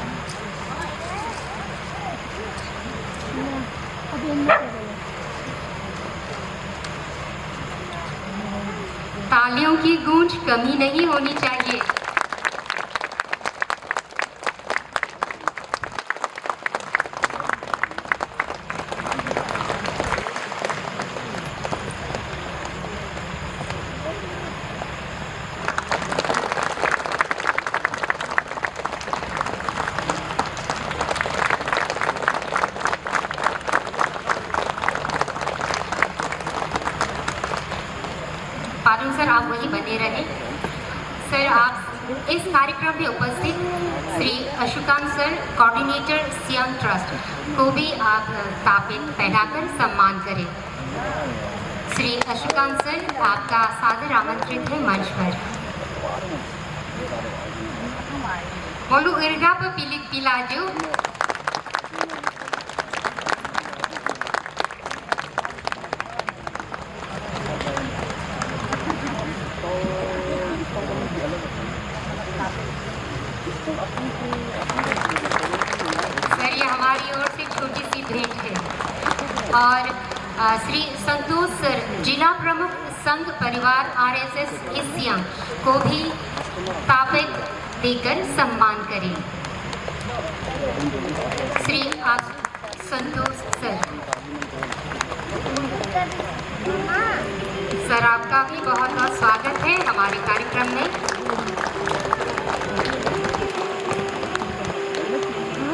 तालियों की गूंज कमी नहीं होनी चाहिए। पादुंग सर, आप वही बने रहे। सर, आप इस कार्यक्रम में उपस्थित Shri Ashokant sir, coordinator Siang trust को भी आप तापित पहनाकर सम्मान करें। श्री अशोकांत सर, आपका सादर आमंत्रित है मंच पर। बोलू इर्गा पर पिलिक पिलाजू। सर, ये हमारी ओर से छोटी सी भेंट है। और श्री संतोष सर, जिला प्रमुख संघ परिवार RSS सियांग को भी तापित देकर सम्मान करें। श्री संतोष सर, सर आपका भी बहुत बहुत स्वागत है हमारे कार्यक्रम में।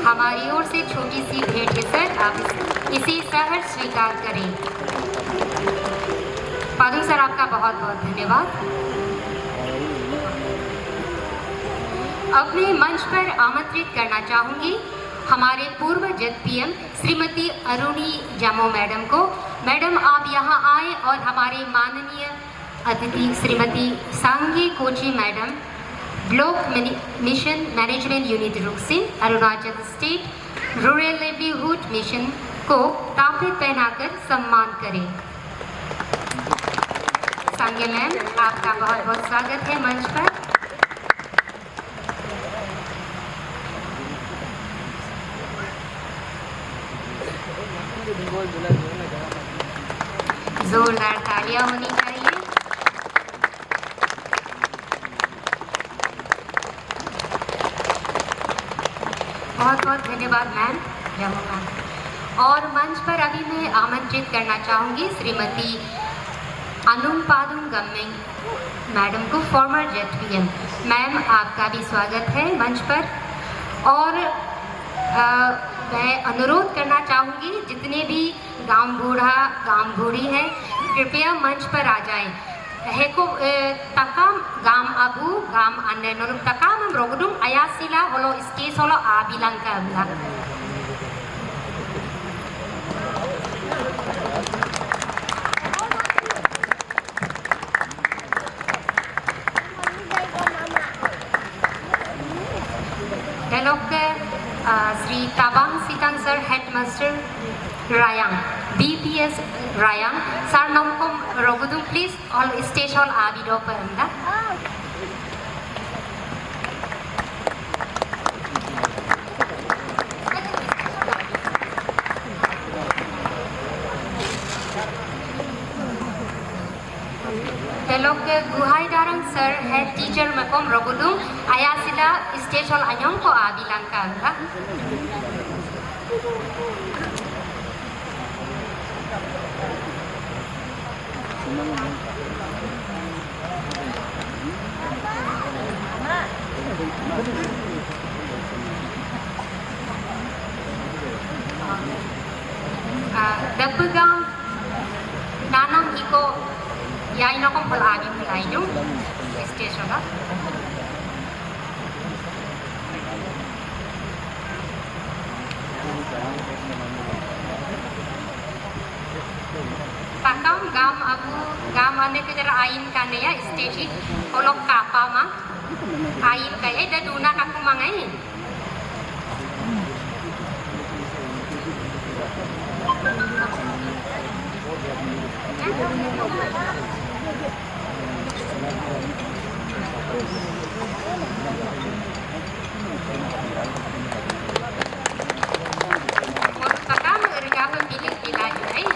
हमारी ओर से छोटी सी भेंट है सर, आप इसे सहर्ष स्वीकार करें। पादुंग सर, आपका बहुत बहुत धन्यवाद। अपने मंच पर आमंत्रित करना चाहूंगी हमारे पूर्व ZPM श्रीमती अरुणी जामो मैडम को। मैडम, आप यहाँ आए और हमारे माननीय अतिथि श्रीमती सांगी Kochi madam, block mission management unit Ruksin, Arunachal state rural livelihood mission को तापित पहनाकर सम्मान करें। सांगे मैम, आपका बहुत बहुत स्वागत है मंच पर। जोरदार तालियां होनी चाहिए। बहुत बहुत धन्यवाद मैम, जमो मैम। और मंच पर अभी मैं आमंत्रित करना चाहूँगी श्रीमती अनुम पादुंग गम्मिंग मैडम को, फॉर्मर ZPM। मैम, आपका भी स्वागत है मंच पर। और मैं अनुरोध करना चाहूँगी जितने भी गांव बूढ़ा गांव बूढ़ी हैं, कृपया मंच पर आ जाएं। Heko takam gam abu gam ane nuruk takam rogodung ayasila holo stage holo bilang ka bilang. Dialog ke Sri Tabang Sitang Sir, Headmaster Rayang, BPS Rayang. Sir nomkom rogodung please all stage hall abido peranda. Dialog ke Guhai Darang Sir, Head Teacher makom rogodung ayasila stage hall anyong ko abilang ka. Dapegang nanam iko yai nokom pelagi pelayu station ka. Pakam gam abu gam ane ke jara ain kane ya stage olok kapa ma ain kaya da duna kaku mangai. Pakam erga pilih pilih ay.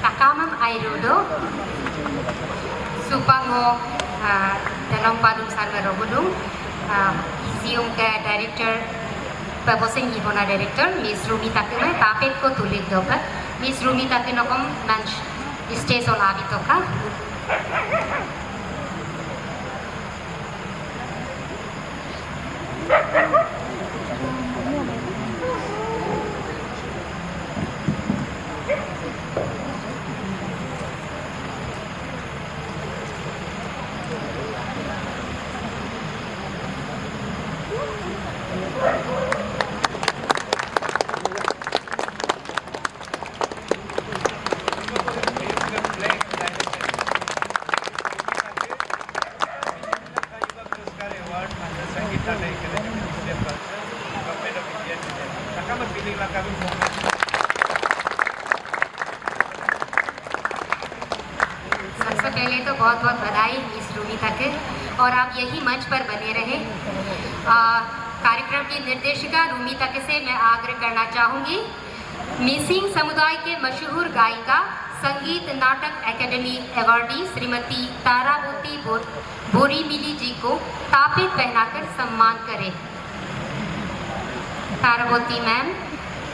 Pakamam Airudo Supango dalam padung sarwa robudung isium ke director Purposing Ibona director Miss Rumi Takime tapet ko tulik doka Miss Rumi Takinokom lunch stage olabi toka. सबसे पहले तो बहुत बहुत बधाई miss रूमिता के और आप यही मंच पर बने रहे। कार्यक्रम की निर्देशिका रूमिता के से मैं आग्रह करना चाहूँगी मिसिंग समुदाय के मशहूर गायिका संगीत नाटक एकेडमी अवार्डी श्रीमती तारावती बोरीमिली जी को तापित पहनाकर सम्मान करें। तारावती मैम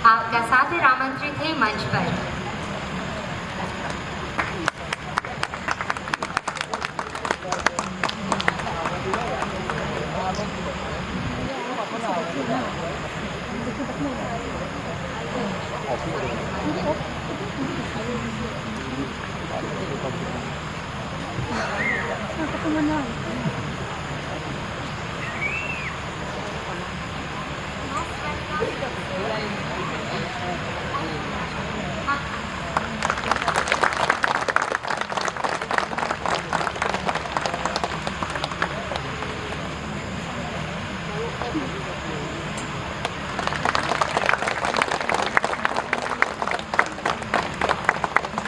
आपका सादर आमंत्रित है मंच पर।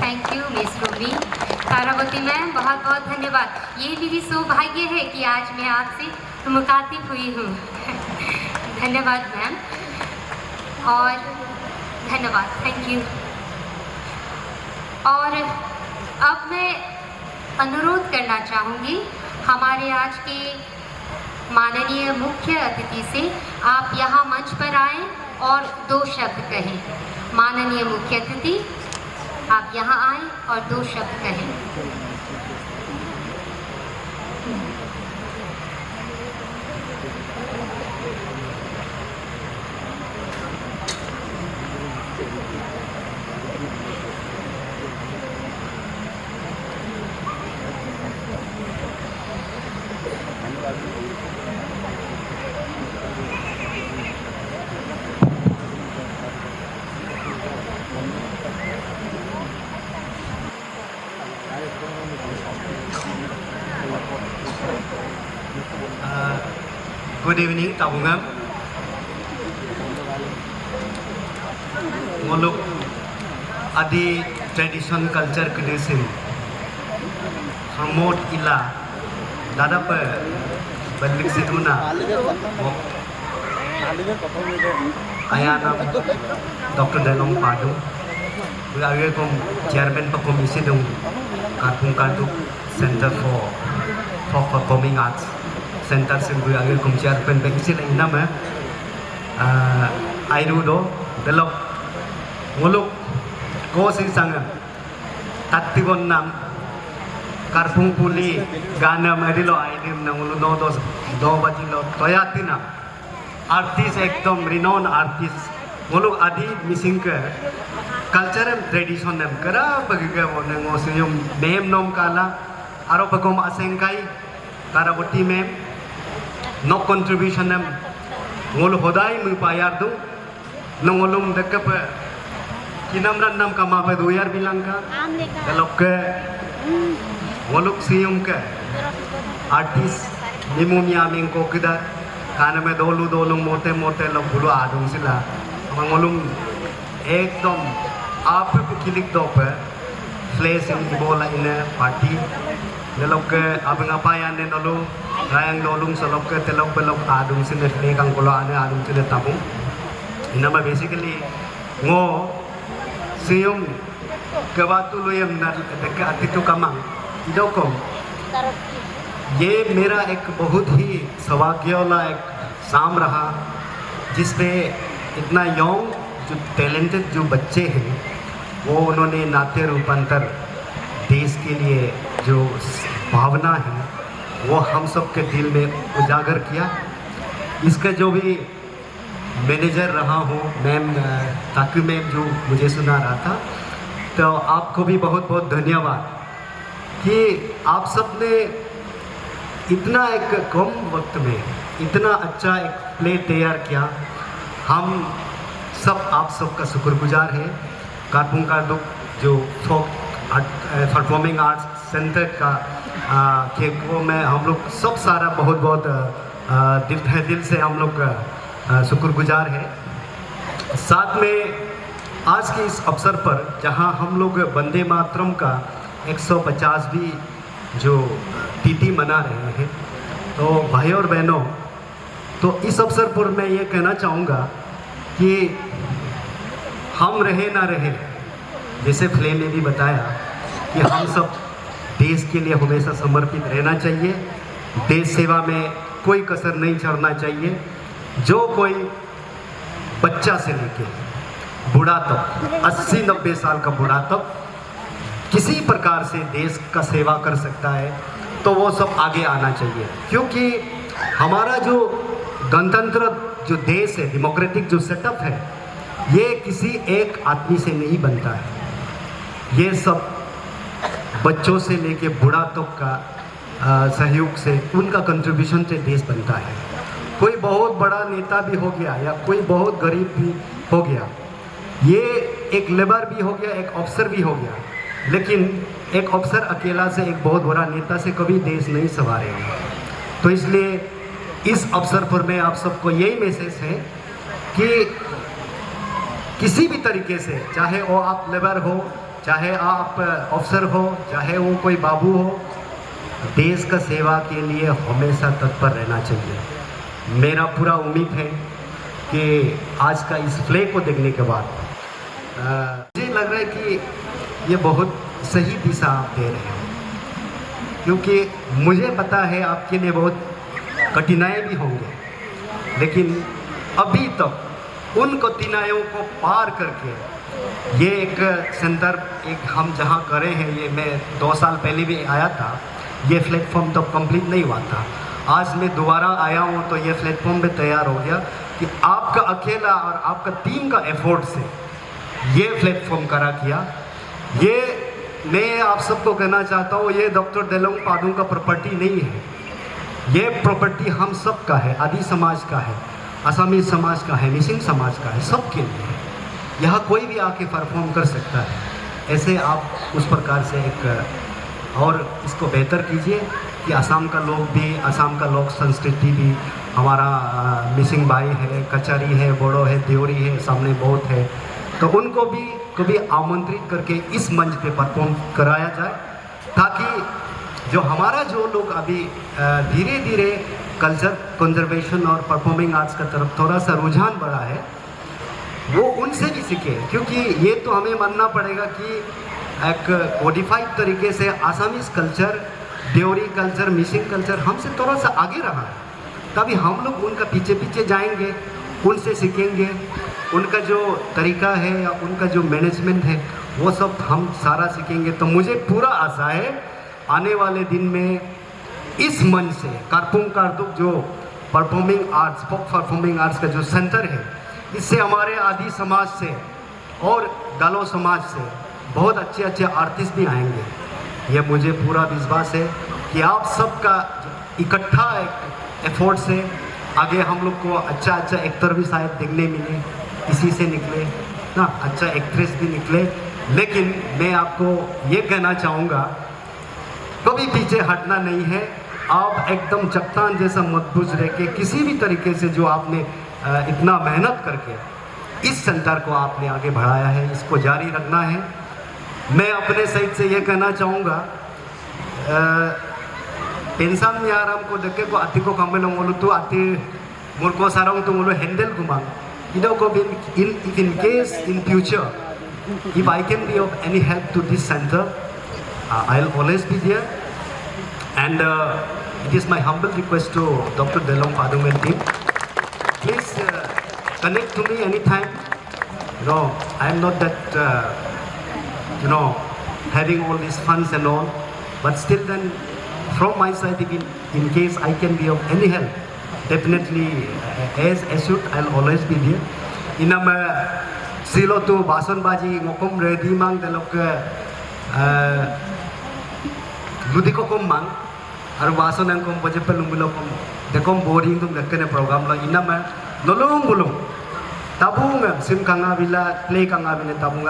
Thank you miss Rumi. Taravati ma'am बहुत बहुत धन्यवाद। ये मेरी सौभाग्य है कि आज मैं आपसे मुखातिब हुई हूँ। धन्यवाद मैम और धन्यवाद, थैंक यू। और अब मैं अनुरोध करना चाहूँगी हमारे आज के माननीय मुख्य अतिथि से आप यहाँ मंच पर आएँ और 2 शब्द कहें। माननीय मुख्य अतिथि आप यहाँ आएँ और 2 शब्द कहें। Good evening, tabungam. Ngoluk adi tradition culture kedesin promote ila dada pe balik siduna ayana Dr. Delong Padu berage kom chairman pa komisi dong Karpung Karduk Center for Performing Arts Center sin berage kom chairman pa isi la inam airudo delok ngoluk ko si sangan tatigon nam Karpung Puli गाना मेरिलो idiom ना उन दो बजिलो तोयातिना artist एकदम renowned artist वो लोग आदि missing के culture and tradition name करा बगिगे वो ने ngosyum मेम नोम काला आरो पकोम असेंकाई तारावटी में नो कंट्रीब्यूशन नेम ngol hodai mu payar du nongolum dekap kinamran nam kama pe duyar bilang ka dalok ke ngoluk siyum ke artis nimumya mingko kidar kana में दोलू मोटे मोटे लोग बुलो आदम सिला ngolum एकदम आप किलिक दो पे फ्लेस इन बोला इन पार्टी लोग के अब ngapain ने Nalu rayang nolung selok ke telok belok adung sini fle kang kola ane adung sini tabung inama basically ngo siyum kebatu lu yang dekat atitu kamang idokom ये मेरा एक बहुत ही सौभाग्य वाला एक शाम रहा जिसमें इतना यंग जो टैलेंटेड जो बच्चे हैं वो उन्होंने नाट्य रूपांतर देश के लिए जो भावना है वो हम सब के दिल में उजागर किया। इसका जो भी मैनेजर रहा हूँ मैम ताकि मैम जो मुझे सुना रहा था तो आपको भी बहुत बहुत धन्यवाद कि आप सब ने इतना एक कम वक्त में इतना अच्छा एक प्ले तैयार किया। हम सब आप सबका शुक्रगुजार है। कारपुंग कारदुक जो फोक परफॉर्मिंग आर्ट्स सेंटर का के को में हम लोग सब सारा बहुत बहुत दिल से हम लोग शुक्रगुजार है। साथ में आज के इस अवसर पर जहां हम लोग वंदे मातरम का 150वीं जो तिथि मना रहे हैं तो भाई और बहनों तो इस अवसर पर मैं ये कहना चाहूँगा कि हम रहे ना रहे जैसे फ्ले ने भी बताया कि हम सब देश के लिए हमेशा समर्पित रहना चाहिए। देश सेवा में कोई कसर नहीं छोड़ना चाहिए। जो कोई बच्चा से लेके बूढ़ा तक 80-90 साल का बूढ़ा तक किसी प्रकार से देश का सेवा कर सकता है तो वो सब आगे आना चाहिए क्योंकि हमारा जो गणतंत्र जो देश है डेमोक्रेटिक जो सेटअप है ये किसी एक आदमी से नहीं बनता है। ये सब बच्चों से लेके बूढ़ा तक का सहयोग से उनका कंट्रीब्यूशन से देश बनता है। कोई बहुत बड़ा नेता भी हो गया या कोई बहुत गरीब भी हो गया ये एक लेबर भी हो गया एक अफसर भी हो गया लेकिन एक अफसर अकेला से एक बहुत बड़ा नेता से कभी देश नहीं संवारेगा। तो इसलिए इस अवसर पर मैं आप सबको यही मैसेज है कि किसी भी तरीके से चाहे वो आप लेबर हो चाहे आप अफसर हो चाहे वो कोई बाबू हो देश का सेवा के लिए हमेशा तत्पर रहना चाहिए। मेरा पूरा उम्मीद है कि आज का इस प्ले को देखने के बाद मुझे लग रहा है कि ये बहुत सही दिशा आप दे रहे हैं क्योंकि मुझे पता है आपके लिए बहुत कठिनाई भी होंगे लेकिन अभी तक उन कठिनाइयों को पार करके ये एक सेंटर एक हम जहाँ करे हैं ये मैं 2 साल पहले भी आया था ये प्लेटफॉर्म तो कंप्लीट नहीं हुआ था। आज मैं दोबारा आया हूँ तो ये प्लेटफॉर्म भी तैयार हो गया कि आपका अकेला और आपका टीम का एफर्ट से ये प्लेटफॉर्म करा किया। ये मैं आप सबको कहना चाहता हूँ ये डॉक्टर देलोंग पादुंग का प्रॉपर्टी नहीं है ये प्रॉपर्टी हम सब का है आदि समाज का है असमी समाज का है मिसिंग समाज का है सबके लिए है। यहाँ कोई भी आके परफॉर्म कर सकता है। ऐसे आप उस प्रकार से एक और इसको बेहतर कीजिए कि असम का लोक संस्कृति भी हमारा मिसिंग भाई है, कचहरी है, बोडो है, देवरी है, सामने बहुत है, तो उनको भी कभी आमंत्रित करके इस मंच पे परफॉर्म कराया जाए, ताकि जो हमारा जो लोग अभी धीरे धीरे कल्चर कंजर्वेशन और परफॉर्मिंग आर्ट्स का तरफ थोड़ा सा रुझान बढ़ा है, वो उनसे भी सीखे। क्योंकि ये तो हमें मानना पड़ेगा कि एक कोडिफाइड तरीके से Assamese culture, Deori culture, Mising culture हमसे थोड़ा सा आगे रहा है, तभी हम लोग उनका पीछे पीछे जाएंगे, उनसे सीखेंगे, उनका जो तरीका है या उनका जो मैनेजमेंट है वो सब हम सारा सीखेंगे। तो मुझे पूरा आशा है आने वाले दिन में इस मंच से कारपुंग कारतुक जो परफॉर्मिंग आर्ट्स, फोक परफॉर्मिंग आर्ट्स का जो सेंटर है, इससे हमारे आदि समाज से और गालो समाज से बहुत अच्छे अच्छे आर्टिस्ट भी आएंगे। ये मुझे पूरा विश्वास है कि आप सबका इकट्ठा एफर्ट से आगे हम लोग को अच्छा अच्छा एक्टर भी शायद देखने मिले, इसी से निकले ना, अच्छा एक्ट्रेस भी निकले। लेकिन मैं आपको ये कहना चाहूँगा, कभी पीछे हटना नहीं है। आप एकदम चट्टान जैसा मजबूत रह के किसी भी तरीके से जो आपने इतना मेहनत करके इस सेंटर को आपने आगे बढ़ाया है, इसको जारी रखना है। मैं अपने साइड से ये कहना चाहूँगा, इंसान में आराम को देखे को अति को कम बोलो तो अति मुर्को सारा तो बोलो हैंडल घुमांग इधर को भी in case in future if I can be of any help to this centre I will always be there and it is my humble request to Dr. Delong Padung and team, please connect to me anytime. I am not that having all these funds and all, but still then from my side, in case I can be of any help, definitely as should, I'll always be there. Inam silo tu bason baji ngokom ready mang delok ludiko kom mang और वासन अंकम बजे पे लुंगलो कम देखो boring तुम देखे ने programme लो इना में नलुंग बुलुंग ताबुंग SIM कंगा बिला प्ले कंगा बिले ताबुंग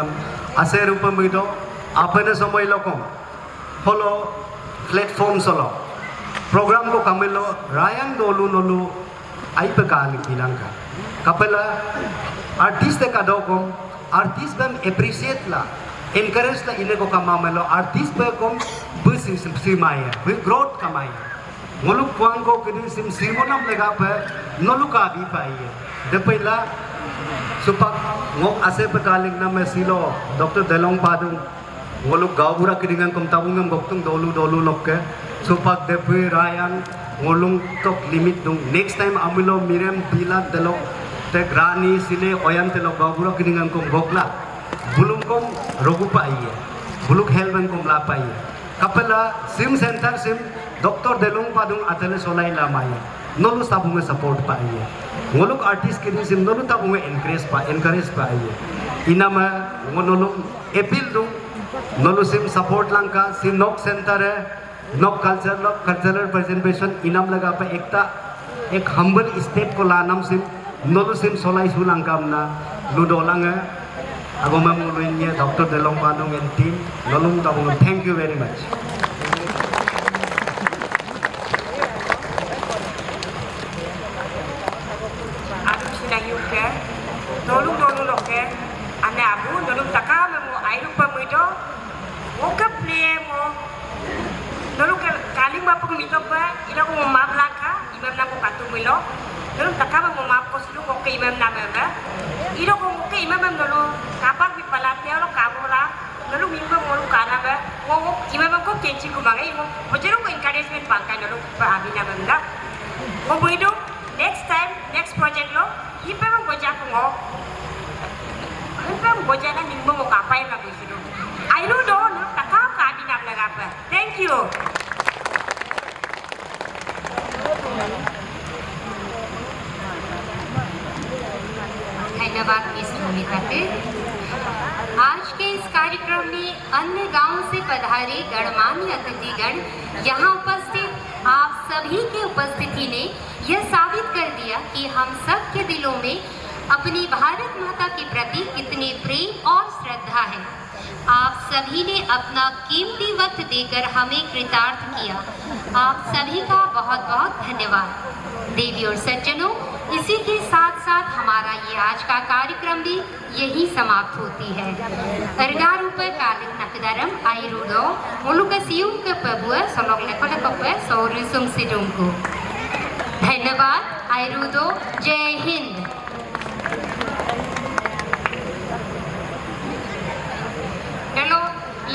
असे रूप में तो आपने समय लो कम फॉलो प्लेटफॉर्म सोलो प्रोग्राम को कमिलो रायन दोलू नलू आई पे काल बिलांगा कपला आर्टिस्ट का दो कम आर्टिस्ट बम एप्रिशिएट ला encourage la ine ko kamamelo artist ba kom busim simaya we growth kamaya ngolu kwang ko kini sim simonam lega pa nolu ka bi paiye de pela supak ngok ase pakaling na mesilo Dr. Delong Padung ngolu gawura kiringan kom tabungam goktung dolu lokke supak de pe rayan ngolung tok limit dung next time amilo mirem bila delo te grani sile oyan telo gawura kiringan kom gokla bulung kom rogu paiye buluk helben kom la paiye kapela sim center sim Dr. Delong Padung atele solai la maya nolu sabunge support paiye ngoluk artist ke sim nolu tabunge encourage paiye inama ngonolu appeal dung nolu sim support langka sim nok center hai nok cultural presentation inam laga pa ekta ek humble state ko lanam sim nolu sim solai sulangkamna ludolanga Aku memuluinya Dr. Delong Padung and team. Nolung tabung. Thank you very much. Aku sudah yuke. Nolung loke. Ane abu nolung takam mo airu pamudo. Woka play mo. Nolung kaling ma pung mito pa. Ila ko map laka. Imam na ko katumilo. Nolung takam mo map ko silu ko kay imam na ba. Ilo ko kay imam nolung kapag bipalatnya lo kabula lalu minggu mau kana ba wo imam ko kenci ko bangai mo mojero ko encouragement bangkai lalu ba abina bangga mo buido next time next project lo ipe mo boja ko ngo ipe mo boja na minggu mo kapai la busido I don't know takap ka abina bangga ba thank you धन्यवाद इस भूमिका पे। आज के इस कार्यक्रम में अन्य गांवों से पधारे गणमान्य अतिथिगण यहाँ उपस्थित आप सभी की उपस्थिति ने यह साबित कर दिया कि हम सब के दिलों में अपनी भारत माता के प्रति कितने प्रेम और श्रद्धा है। आप सभी ने अपना कीमती वक्त देकर हमें कृतार्थ किया। आप सभी का बहुत बहुत धन्यवाद। देवी और सज्जनों, इसी के साथ साथ हमारा ये आज का कार्यक्रम भी यही समाप्त होती है। Ergaru pe kalik nakdaram airudo muluka siung ke pebua sonok lekole pe sorisum sidungku। धन्यवाद। आयरुदो। जय Hind. Dalo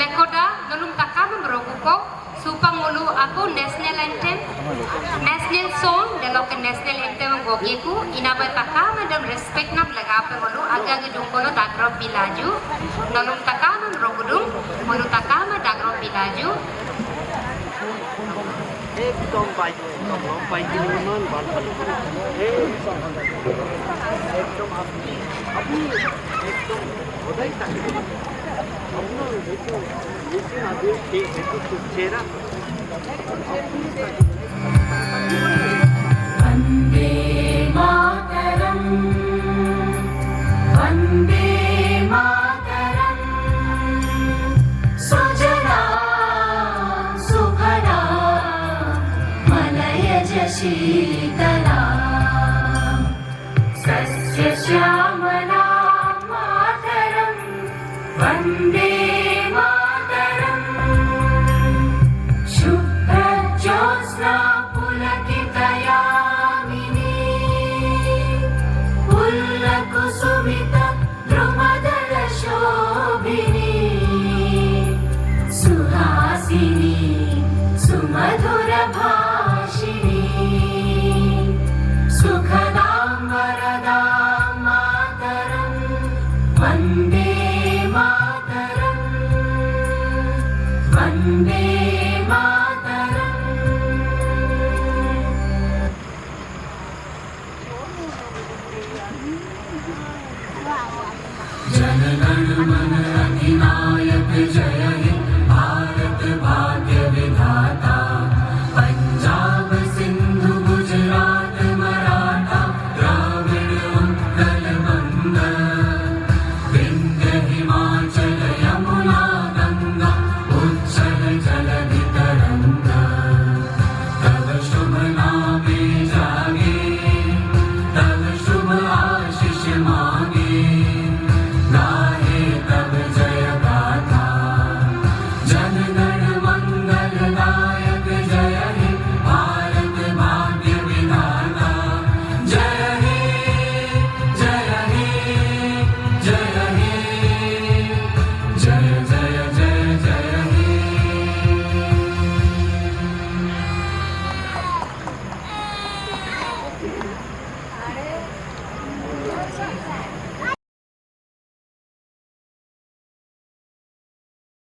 lekoda nalum takam meroguko supang ulu aku national anthem, national song dalo ke national anthem gogeku inaba takam dan respect nam lagape ulu aga gedung kono dagro bilaju nalum takam merogudung mulu takam dagro bilaju। एकदम bike मन बाल एकदम अभी एकदम होदै चेहरा वन्दे मातरम् वन्दे मातरम् सुजला सुफला मलयज शीतला सस्यश्यामला मातरम् वन्दे मातरम् शुभ्रज्योत्स्ना पुलकितयामिनी पुल्लकुसुमित द्रुमदलशोभिनी सुहासिनी सुमधुरभाषिणी सुखदां वरदां मातरं वन्दे मातरं वन्दे मातरम्। जनगण मन अधिनायक जय हे भारत भाग्य विधाता पंजाब सिंधु गुजरात मराठा द्राविड़ उत्कल बंग विंध्य हिमाचल यमुना गंगा उच्छल जलधि तरंगा तव शुभ नामे जागे तव शुभ आशीष मांगे गाहे तब जय गाथा जनगण मंगलदायक जय हे भारत भाग्य विधाता जय हे जय हे जय हे जय जय